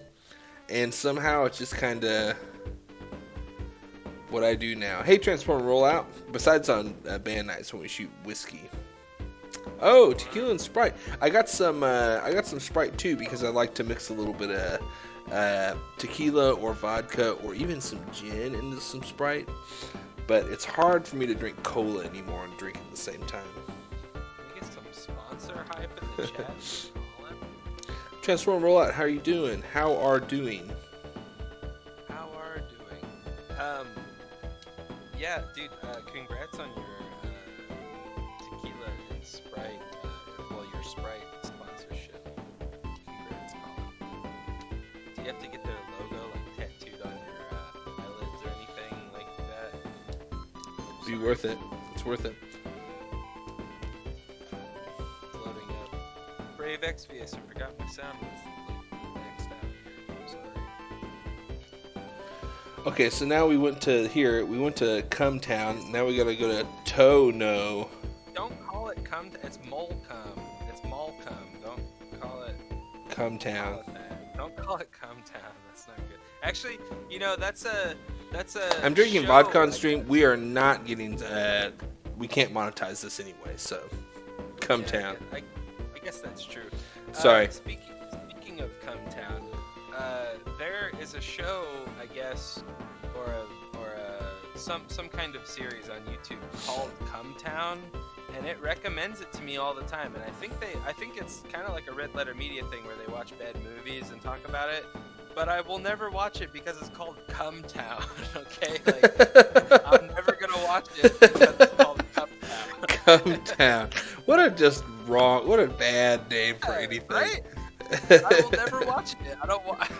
and somehow it's just kind of what I do now. Hey, Transform Rollout. Besides on band nights when we shoot whiskey. Oh, tequila and Sprite. I got some Sprite too because I like to mix a little bit of tequila or vodka or even some gin into some Sprite. But it's hard for me to drink cola anymore and drink at the same time. Can we get some sponsor hype in the chat? Transform Rollout, how are you doing? How are doing? Yeah, dude, congrats on your tequila and Sprite, your Sprite sponsorship. Congrats, Colin. Do you have to get their logo tattooed on your eyelids or anything like that? Be worth it. It's worth it. It's loading up. Brave Exvius, I forgot my sound was next out here. I'm sorry. Okay, so now we went to here. We went to Cum Town. Now we gotta go to Tono. Don't call it Cum. It's Molcum. It's Molcum. Don't call it Cum Town. Don't call it Cum Town. That's not good. Actually, that's a. I'm drinking show, vodka on stream. We are not getting. We can't monetize this anyway. So, Cum Town. I guess that's true. Sorry. Speaking of Cum Town, there is a show, I guess, or some kind of series on YouTube called Cum Town, and it recommends it to me all the time. And I think it's kind of like a Red Letter Media thing where they watch bad movies and talk about it. But I will never watch it because it's called Cum Town. Okay, I'm never gonna watch it because it's called Cum Town. Cum Town. What a bad name for anything. Right? I will never watch it. I don't want it.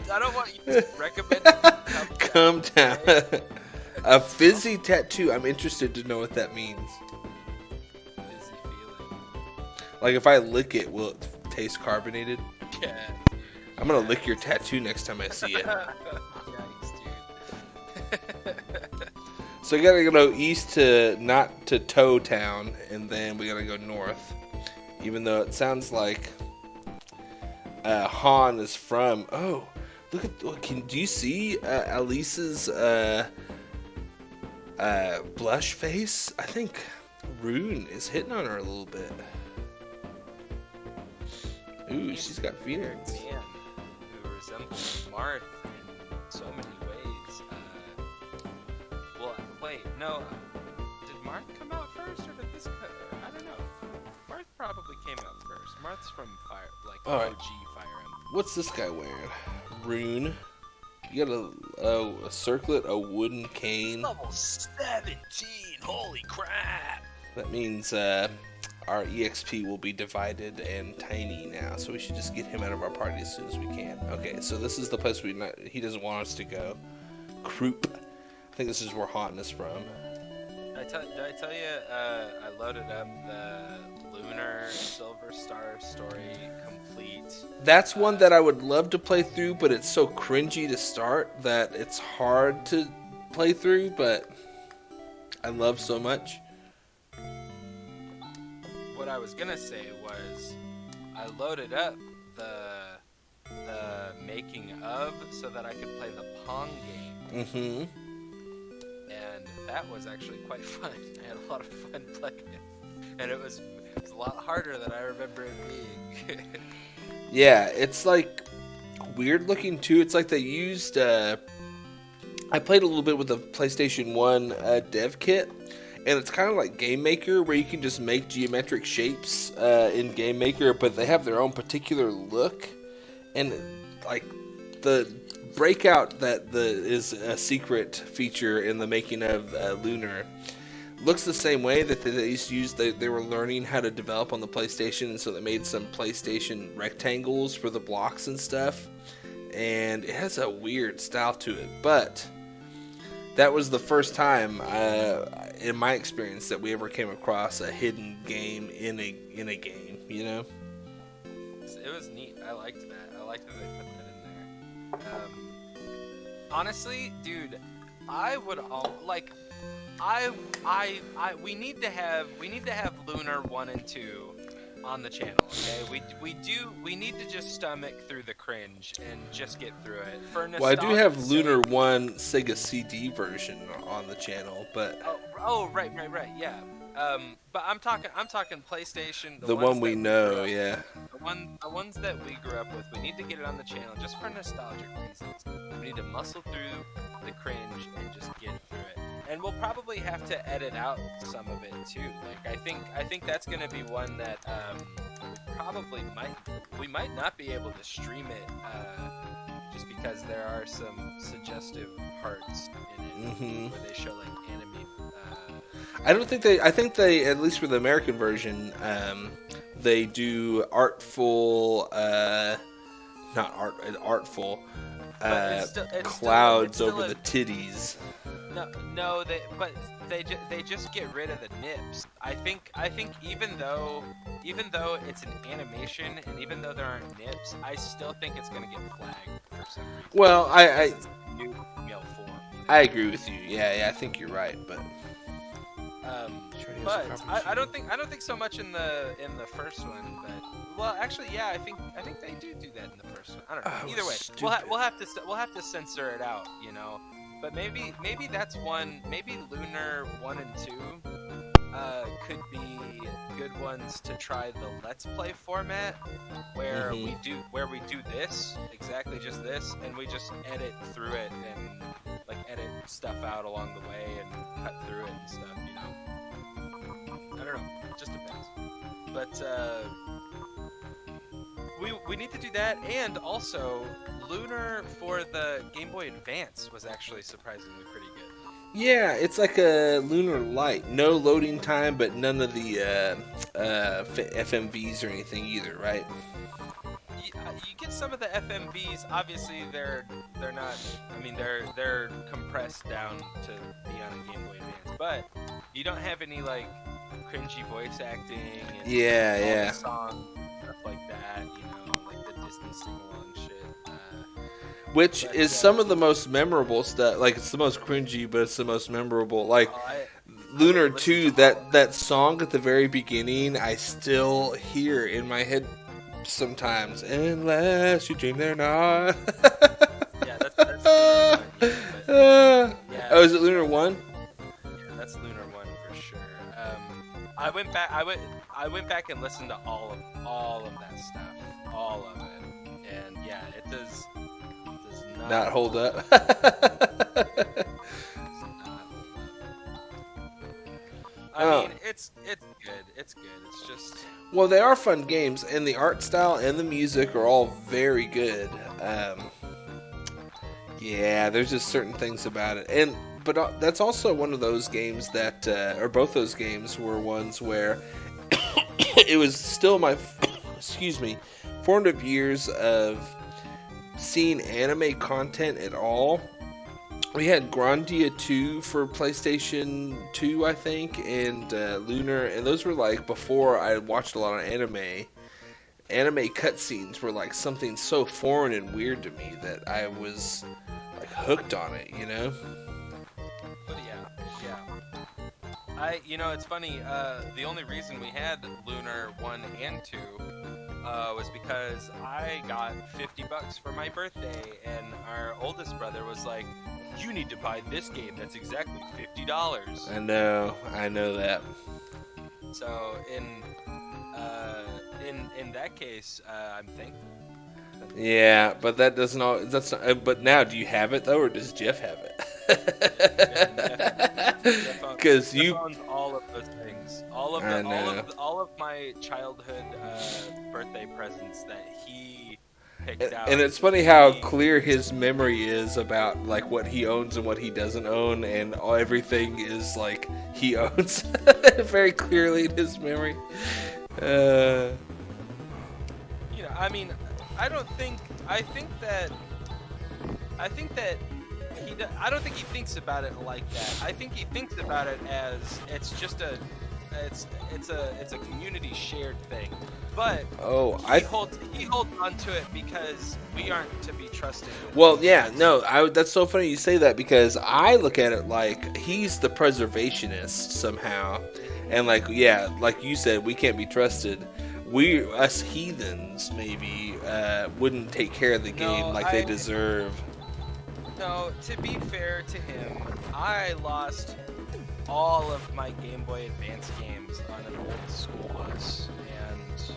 I don't want you to recommend it. Cum Town. A fizzy tattoo. I'm interested to know what that means. Fizzy feeling. Like if I lick it, will it taste carbonated? Yeah. I'm gonna lick your tattoo next time I see it. Yikes, dude. So we gotta go east not to Toe Town, and then we gotta go north. Even though it sounds like Han is from. Oh, look at. Do you see Alice's blush face? I think Rune is hitting on her a little bit. Ooh, she's got Phoenix. Man who resembles Marth in so many ways. Well, wait, no. Did Marth come out first, or did this? I don't know. Marth probably came out first. Marth's from OG Fire Emblem. What's this guy wearing? Rune. You got a circlet, a wooden cane. Level 17. Holy crap! That means our EXP will be divided and tiny now, so we should just get him out of our party as soon as we can. Okay, so this is the place he doesn't want us to go. Croup. I think this is where Han is from. Did I tell you I loaded up the Lunar Silver Star story complete? That's one that I would love to play through, but it's so cringy to start that it's hard to play through, but I love so much. What I was gonna say was, I loaded up the making of so that I could play the Pong game. Mm-hmm. And that was actually quite fun. I had a lot of fun playing it. And it was a lot harder than I remember it being. Yeah, it's like weird looking too. It's like they used I played a little bit with the PlayStation 1 dev kit, and it's kind of like Game Maker, where you can just make geometric shapes in Game Maker, but they have their own particular look. And like the breakout that is a secret feature in the making of Lunar looks the same way that they used to use. They were learning how to develop on the PlayStation, and so they made some PlayStation rectangles for the blocks and stuff. And it has a weird style to it, but that was the first time in my experience that we ever came across a hidden game in a game, you know? It was neat. I liked that. I liked that they put that in there. Honestly, dude, I would like. We need to have Lunar 1 and 2 on the channel. Okay, we need to just stomach through the cringe and just get through it. For Well, I do have nostalgia's Lunar sake. 1 Sega CD version on the channel, but Right, yeah. But I'm talking PlayStation. the ones one we that know, grew up- yeah. the ones that we grew up with. We need to get it on the channel just for nostalgic reasons. We need to muscle through the cringe and just get through it. And we'll probably have to edit out some of it too. Like I think that's gonna be one that we might not be able to stream it just because there are some suggestive parts in it Mhm. where they show like anime. I think they, at least for the American version, they do artful, not artful, But it's clouds still over the titties. No, they just get rid of the nips. I think even though it's an animation and even though there aren't nips, I still think it's gonna get flagged for some reason. Well, Because it's a new male form. You know? I agree with you. Yeah, I think you're right, but I don't think so much in the first one, but well, actually, yeah, I think they do that in the first one. I don't know. Either way, we'll have to censor it out, you know. But maybe that's one. Maybe Lunar 1 and 2 could be good ones to try the Let's Play format, where we do this exactly just this, and we just edit through it and like edit stuff out along the way and cut through it and stuff. You know, I don't know. It just depends. But we need to do that, and also Lunar for the Game Boy Advance was actually surprisingly pretty good. yeah, it's like a Lunar Light. No loading time, but none of the FMVs or anything either, right? You get some of the FMVs. Obviously, they're not. I mean, they're compressed down to be on a Game Boy Advance, but you don't have any like cringy voice acting and all the songs, stuff like that. You know, like the Disney sing-along shit. Which is some of the most memorable stuff. Like, it's the most cringy, but it's the most memorable. Like, Lunar 2, that song at the very beginning, I still hear in my head sometimes. Unless you dream they're not. Yeah, that's Lunar 1. Yeah, but, Oh, is it Lunar 1? Yeah, that's Lunar 1 for sure. I went back and listened to all of that stuff, all of it, and yeah, it does Not hold up. I mean, it's good. It's good. It's just. Well, they are fun games, and the art style and the music are all very good. Yeah, there's just certain things about it, but that's also one of those games that, or both those games were ones where it was still my, excuse me, formative years of seeing anime content at all. We had Grandia 2 for PlayStation 2, I think, and Lunar, and those were like before I watched a lot of anime. Anime cutscenes were like something so foreign and weird to me that I was like hooked on it, you know? But yeah. You know, it's funny. The only reason we had Lunar 1 and 2 was because I got $50 for my birthday, and our oldest brother was like, "You need to buy this game. That's exactly $50." I know that. So in that case, I'm thankful. Yeah, but that doesn't all. That's not, but now, do you have it though, or does Jeff have it? Because Jeff owns all of those things, all of my childhood birthday presents that he picked out. And it's funny how clear his memory is about like what he owns and what he doesn't own, and everything is like he owns very clearly in his memory. You know, I mean, I don't think I don't think he thinks about it like that. I think he thinks about it as it's just a community shared thing. But he holds on to it because we aren't to be trusted. Well, yeah, no, that's so funny you say that, because I look at it like he's the preservationist somehow, and like, yeah, like you said, we can't be trusted. Us heathens maybe wouldn't take care of the game they deserve. No, to be fair to him, I lost all of my Game Boy Advance games on an old school bus, and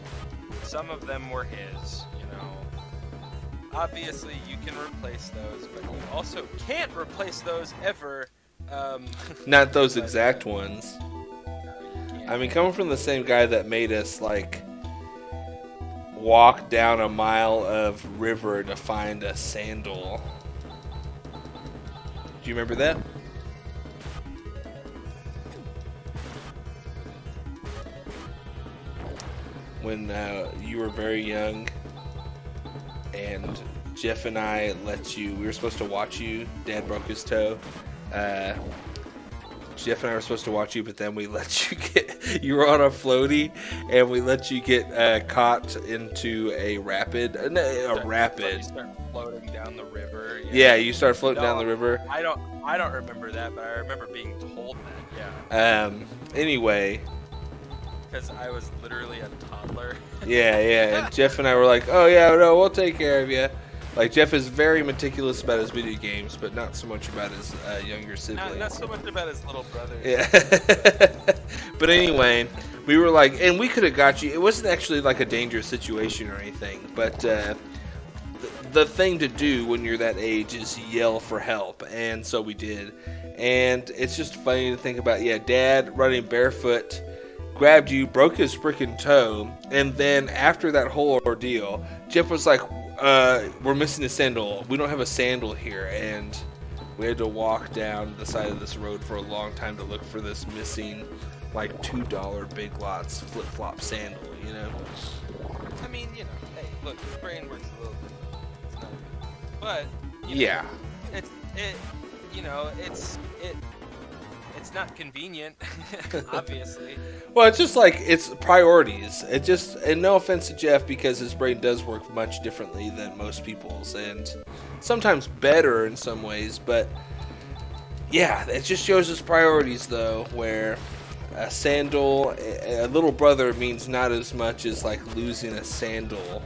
some of them were his, you know. Obviously, you can replace those, but you also can't replace those ever. Not those exact ones. I mean, coming from the same guy that made us, like, walk down a mile of river to find a sandal. Do you remember that? When you were very young, and Jeff and I we were supposed to watch you. Dad broke his toe. Jeff and I were supposed to watch you, but then we let you were on a floaty, and we let you get caught into a rapid. You start floating down the river. Yeah, you start floating down the river. I don't remember that, but I remember being told that. Yeah. Anyway. Because I was literally a toddler. Yeah, and Jeff and I were like, "Oh yeah, no, we'll take care of you." Like, Jeff is very meticulous about his video games, but not so much about his younger sibling. Not so much about his little brother. Yeah. But anyway, we were like, and we could have got you. It wasn't actually like a dangerous situation or anything, but the thing to do when you're that age is yell for help, and so we did. And it's just funny to think about, Dad running barefoot, grabbed you, broke his freaking toe, and then after that whole ordeal, Jeff was like, we're missing a sandal. We don't have a sandal here, and we had to walk down the side of this road for a long time to look for this missing, like, $2 Big Lots flip-flop sandal, you know? I mean, you know, hey, look, his brain works a little different. It's not, but, yeah. It's not convenient, obviously. Well, it's just like, it's priorities. And no offense to Jeff, because his brain does work much differently than most people's, and sometimes better in some ways, but yeah, it just shows his priorities, though, where a sandal, a little brother, means not as much as, like, losing a sandal.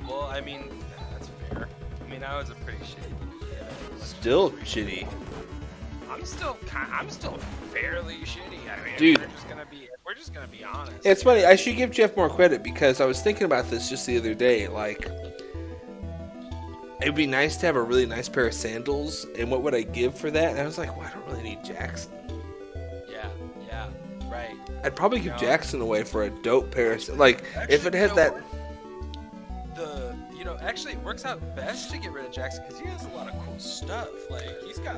Well, I mean, that's fair. I mean, I was a pretty shitty little kid. Still shitty. I'm still fairly shitty. I mean, dude, we're just gonna be honest. It's funny. I should give Jeff more credit, because I was thinking about this just the other day. Like, it'd be nice to have a really nice pair of sandals, and what would I give for that? And I was like, well, I don't really need Jackson. Yeah, right. I'd probably give Jackson away for a dope pair of, like, if it had that. Actually, it works out best to get rid of Jackson because he has a lot of cool stuff. Like, he's got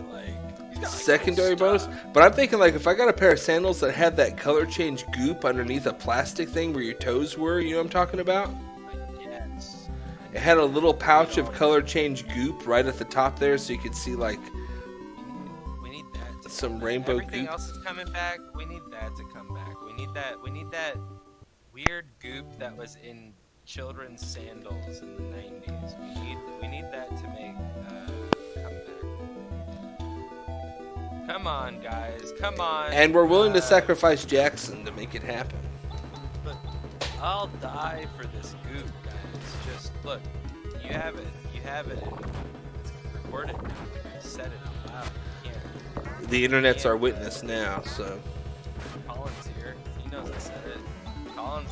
secondary cool bonus. But I'm thinking, like, if I got a pair of sandals that had that color change goop underneath a plastic thing where your toes were, you know what I'm talking about? Yes. It had a little pouch of color change goop right at the top there, so you could see, like, we need that. Some rainbow goop. Everything else is coming back. We need that to come back. We need that weird goop that was in children's sandals in the 90s. We need that to make come back. Come on, guys. Come on. And we're willing to sacrifice Jackson to make it happen. But I'll die for this goop, guys. Just look, you have it, and it's recorded. You said it out loud. You can't. The internet's our witness now, so. Colin's here. He knows I said it. Colin's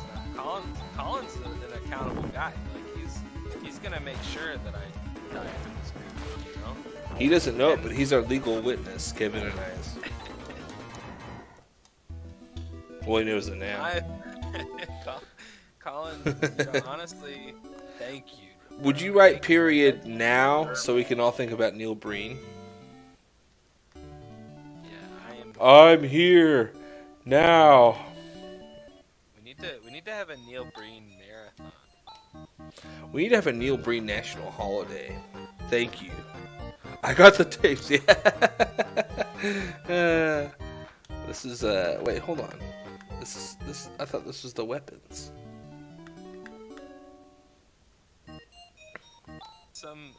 an accountable guy. Like he's gonna make sure that I die for this goop. You know. He doesn't know it, but he's our legal witness, Kevin and I's. Well, he knows it now. Colin, you know, honestly, thank you. Would you write period now so we can all think about Neil Breen? Yeah, I'm here now. We need to have a Neil Breen marathon. We need to have a Neil Breen national holiday. Thank you. I got the tapes. Yeah. This is wait, hold on. This I thought this was the weapons.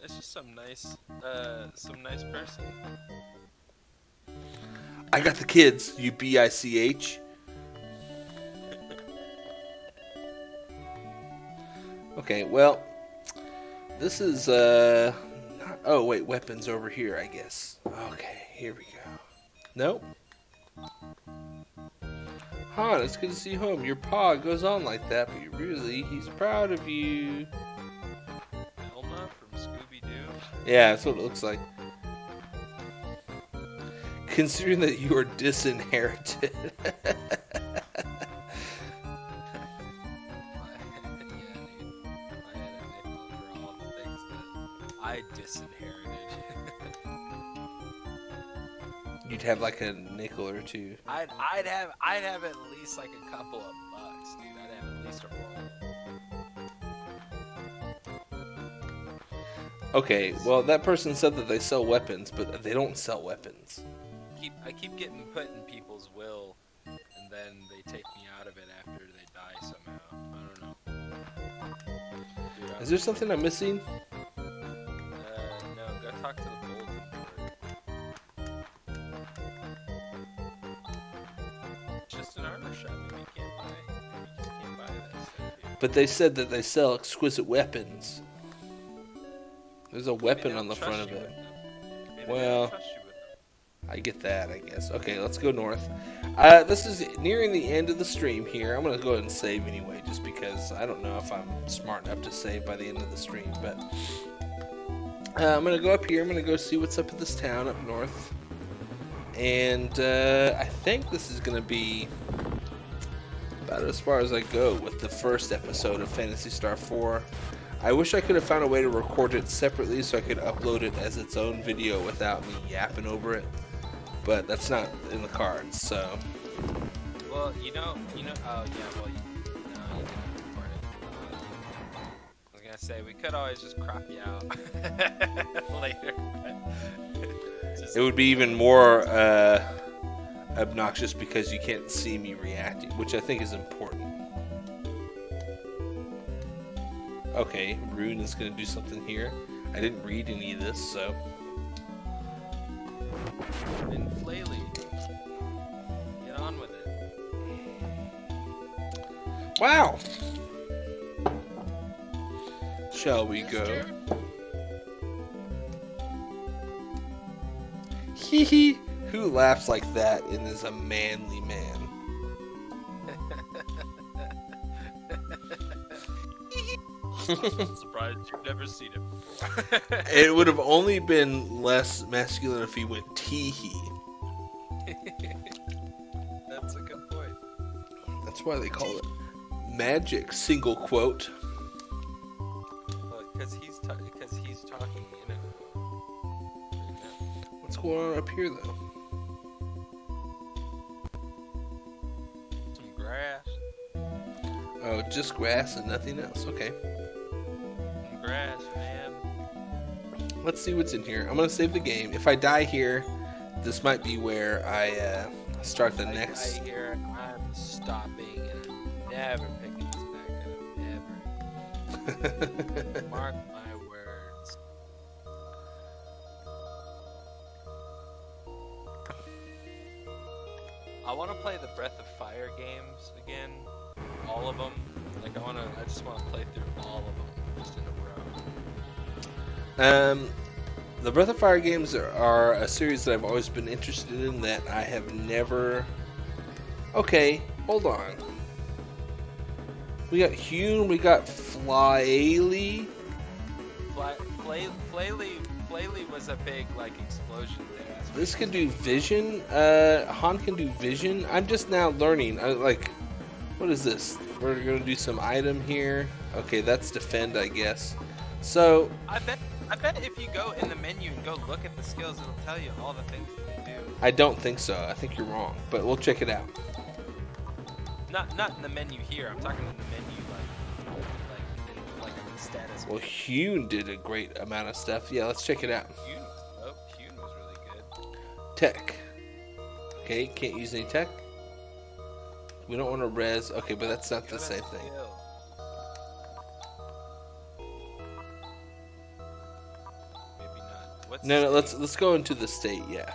It's just some nice person. I got the kids, you bitch. Okay, well, this is not, oh wait, weapons over here, I guess. Okay, here we go. Nope. Han, it's good to see you home. Your pa goes on like that, but he's proud of you. Elma from Scooby-Doo? Yeah, that's what it looks like. Considering that you are disinherited. I disinherited. You'd have like a nickel or two. I'd have at least like a couple of bucks, dude. I'd have at least a roll. Okay, well that person said that they sell weapons, but they don't sell weapons. I keep getting put in people's will, and then they take me out of it after they die somehow. I don't know. Dude, Is there something I'm missing? No, go talk to the bulletin board. It's just an armor shop. Maybe you can't buy that stuff here. But they said that they sell exquisite weapons. There's a weapon on the front of it. Well, I get that, I guess. Okay, let's go north. This is nearing the end of the stream here. I'm going to go ahead and save anyway, just because I don't know if I'm smart enough to save by the end of the stream. But I'm going to go up here. I'm going to go see what's up in this town up north. And I think this is going to be about as far as I go with the first episode of Phantasy Star 4. I wish I could have found a way to record it separately so I could upload it as its own video without me yapping over it. But that's not in the cards, so. Well, you know. Oh yeah, well, no, you didn't record it. I was gonna say we could always just crop you out later. It would be even more obnoxious because you can't see me reacting, which I think is important. Okay, Rune is gonna do something here. I didn't read any of this, so. And Flaley, get on with it. Wow! Shall we go? Hee hee! Who laughs like that and is a manly man? I'm surprised you've never seen it before. It would have only been less masculine if he went tee-hee. That's a good point. That's why they call it magic, single quote. Because he's talking, you know. What's going on up here, though? Some grass. Oh, just grass and nothing else. Okay. Some grass, man. Let's see what's in here. I'm gonna save the game. If I die here, this might be where I start the next. I hear I'm stopping and I'm never picking this back up. Never. Mark my words. I want to play the Breath of Fire games again. All of them. Like I just wanna play through all of them just in a row. The Breath of Fire games are a series that I've always been interested in that I have never... Okay, hold on. We got Hewn, we got Flaily. Flaily was a big like explosion thing. This can do vision. Han can do vision. I'm just now learning. What is this? We're gonna do some item here. Okay, that's defend, I guess. So I bet if you go in the menu and go look at the skills, it'll tell you all the things that they do. I don't think so. I think you're wrong, but we'll check it out. Not in the menu here. I'm talking in the menu like in the status. Well, Hewn did a great amount of stuff. Yeah, let's check it out. Hewn was really good. Tech. Okay, can't use any tech. We don't want to res. Okay, but that's not the same thing. Maybe not. What's No, the state? let's go into the state. Yeah.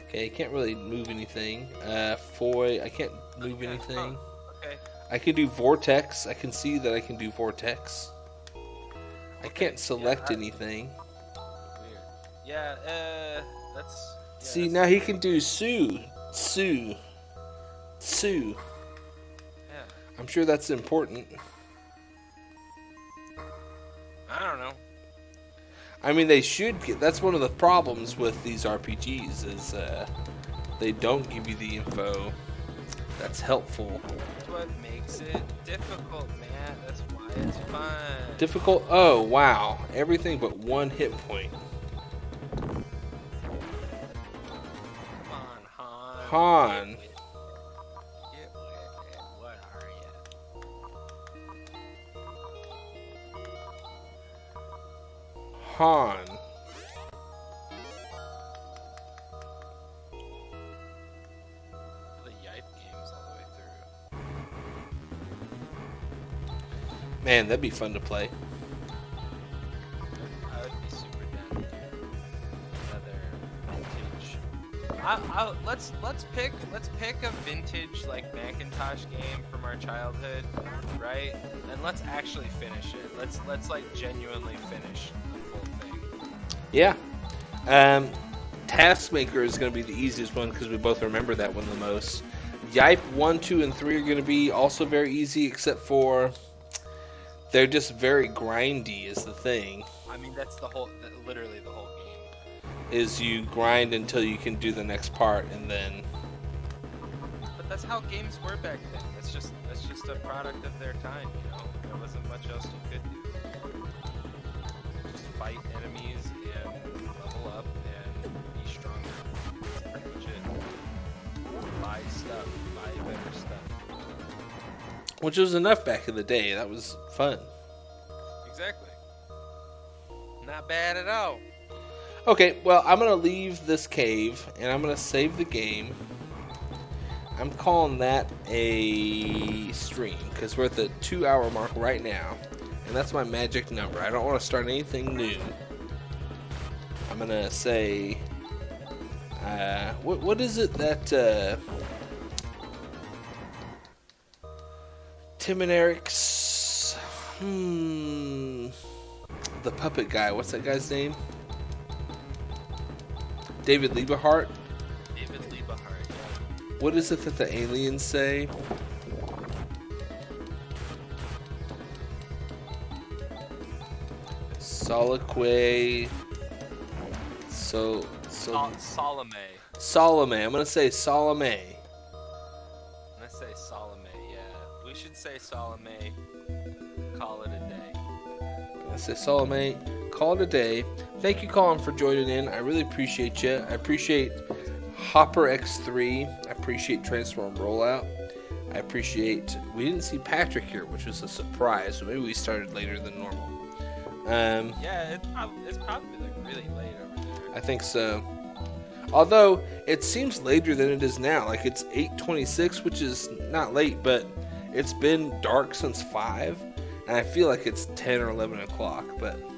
Okay, can't really move anything. Foy, I can't move anything. Okay. I can do vortex. I can see that I can do vortex. I can't select anything. Weird. Yeah. That's. Yeah, See, that's now he weird. can do Sue. Yeah. I'm sure that's important. I don't know. I mean, they should get. That's one of the problems with these RPGs is they don't give you the info that's helpful. That's what makes it difficult, man. That's why it's fun. Difficult. Oh wow, everything but one hit point. Come on, Han. Han. Get with it. What are you? Han. The Yipe games all the way through. Man, that'd be fun to play. I would be super down to do another vintage. Let's pick a vintage like Macintosh game from our childhood, right? And let's actually finish it. Let's like genuinely finish the full thing. Yeah. Taskmaker is going to be the easiest one because we both remember that one the most. Yipe 1, 2, and 3 are going to be also very easy, except for they're just very grindy is the thing. I mean, that's literally the whole game. Is you grind until you can do the next part, and then... But that's how games were back then. That's just a product of their time, you know? There wasn't much else you could do. Just fight enemies and level up and be stronger. That's pretty much it. Buy stuff. Buy better stuff. Which was enough back in the day. That was fun. Exactly. Not bad at all. Okay, well, I'm going to leave this cave, and I'm going to save the game. I'm calling that a stream, because we're at the 2-hour mark right now, and that's my magic number. I don't want to start anything new. I'm going to say... what is it that... Tim and Eric's... the puppet guy. What's that guy's name? David Liebehart. David Liebehart, yeah. What is it that the aliens say? Soliloquy. Salome. Salome. I'm gonna say Salome. I'm gonna say Salome, yeah. We should say Salome. Call it a day. I say Salome. Call it a day. Thank you, Colin, for joining in. I really appreciate you. I appreciate Hopper X3. I appreciate Transform Rollout. I appreciate... We didn't see Patrick here, which was a surprise. So maybe we started later than normal. Yeah, it's probably like really late over there. I think so. Although, it seems later than it is now. Like, it's 8:26, which is not late, but it's been dark since 5. And I feel like it's 10 or 11 o'clock, but... No,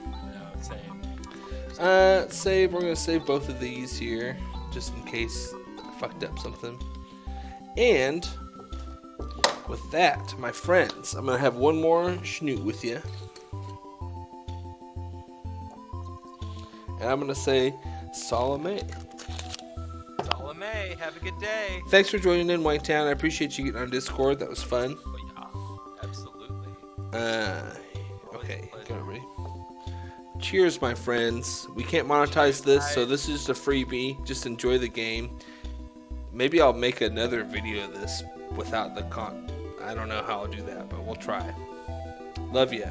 same. Save. We're going to save both of these here, just in case I fucked up something. And with that, my friends, I'm going to have one more schnoot with you. And I'm going to say, Salome. Salome, have a good day. Thanks for joining in, Whitetown. I appreciate you getting on Discord. That was fun. Oh, yeah, absolutely. Okay, got it ready. Cheers, my friends. We can't monetize this, so this is just a freebie. Just enjoy the game. Maybe I'll make another video of this without the I don't know how I'll do that, but we'll try. Love ya.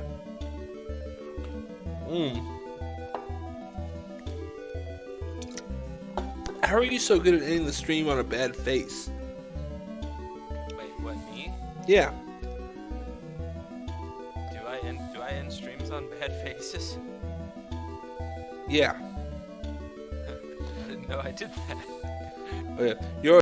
How are you so good at ending the stream on a bad face? Wait, what, me? Yeah. Do I end streams on bad faces? Yeah. I didn't know I did that. Oh, yeah. You're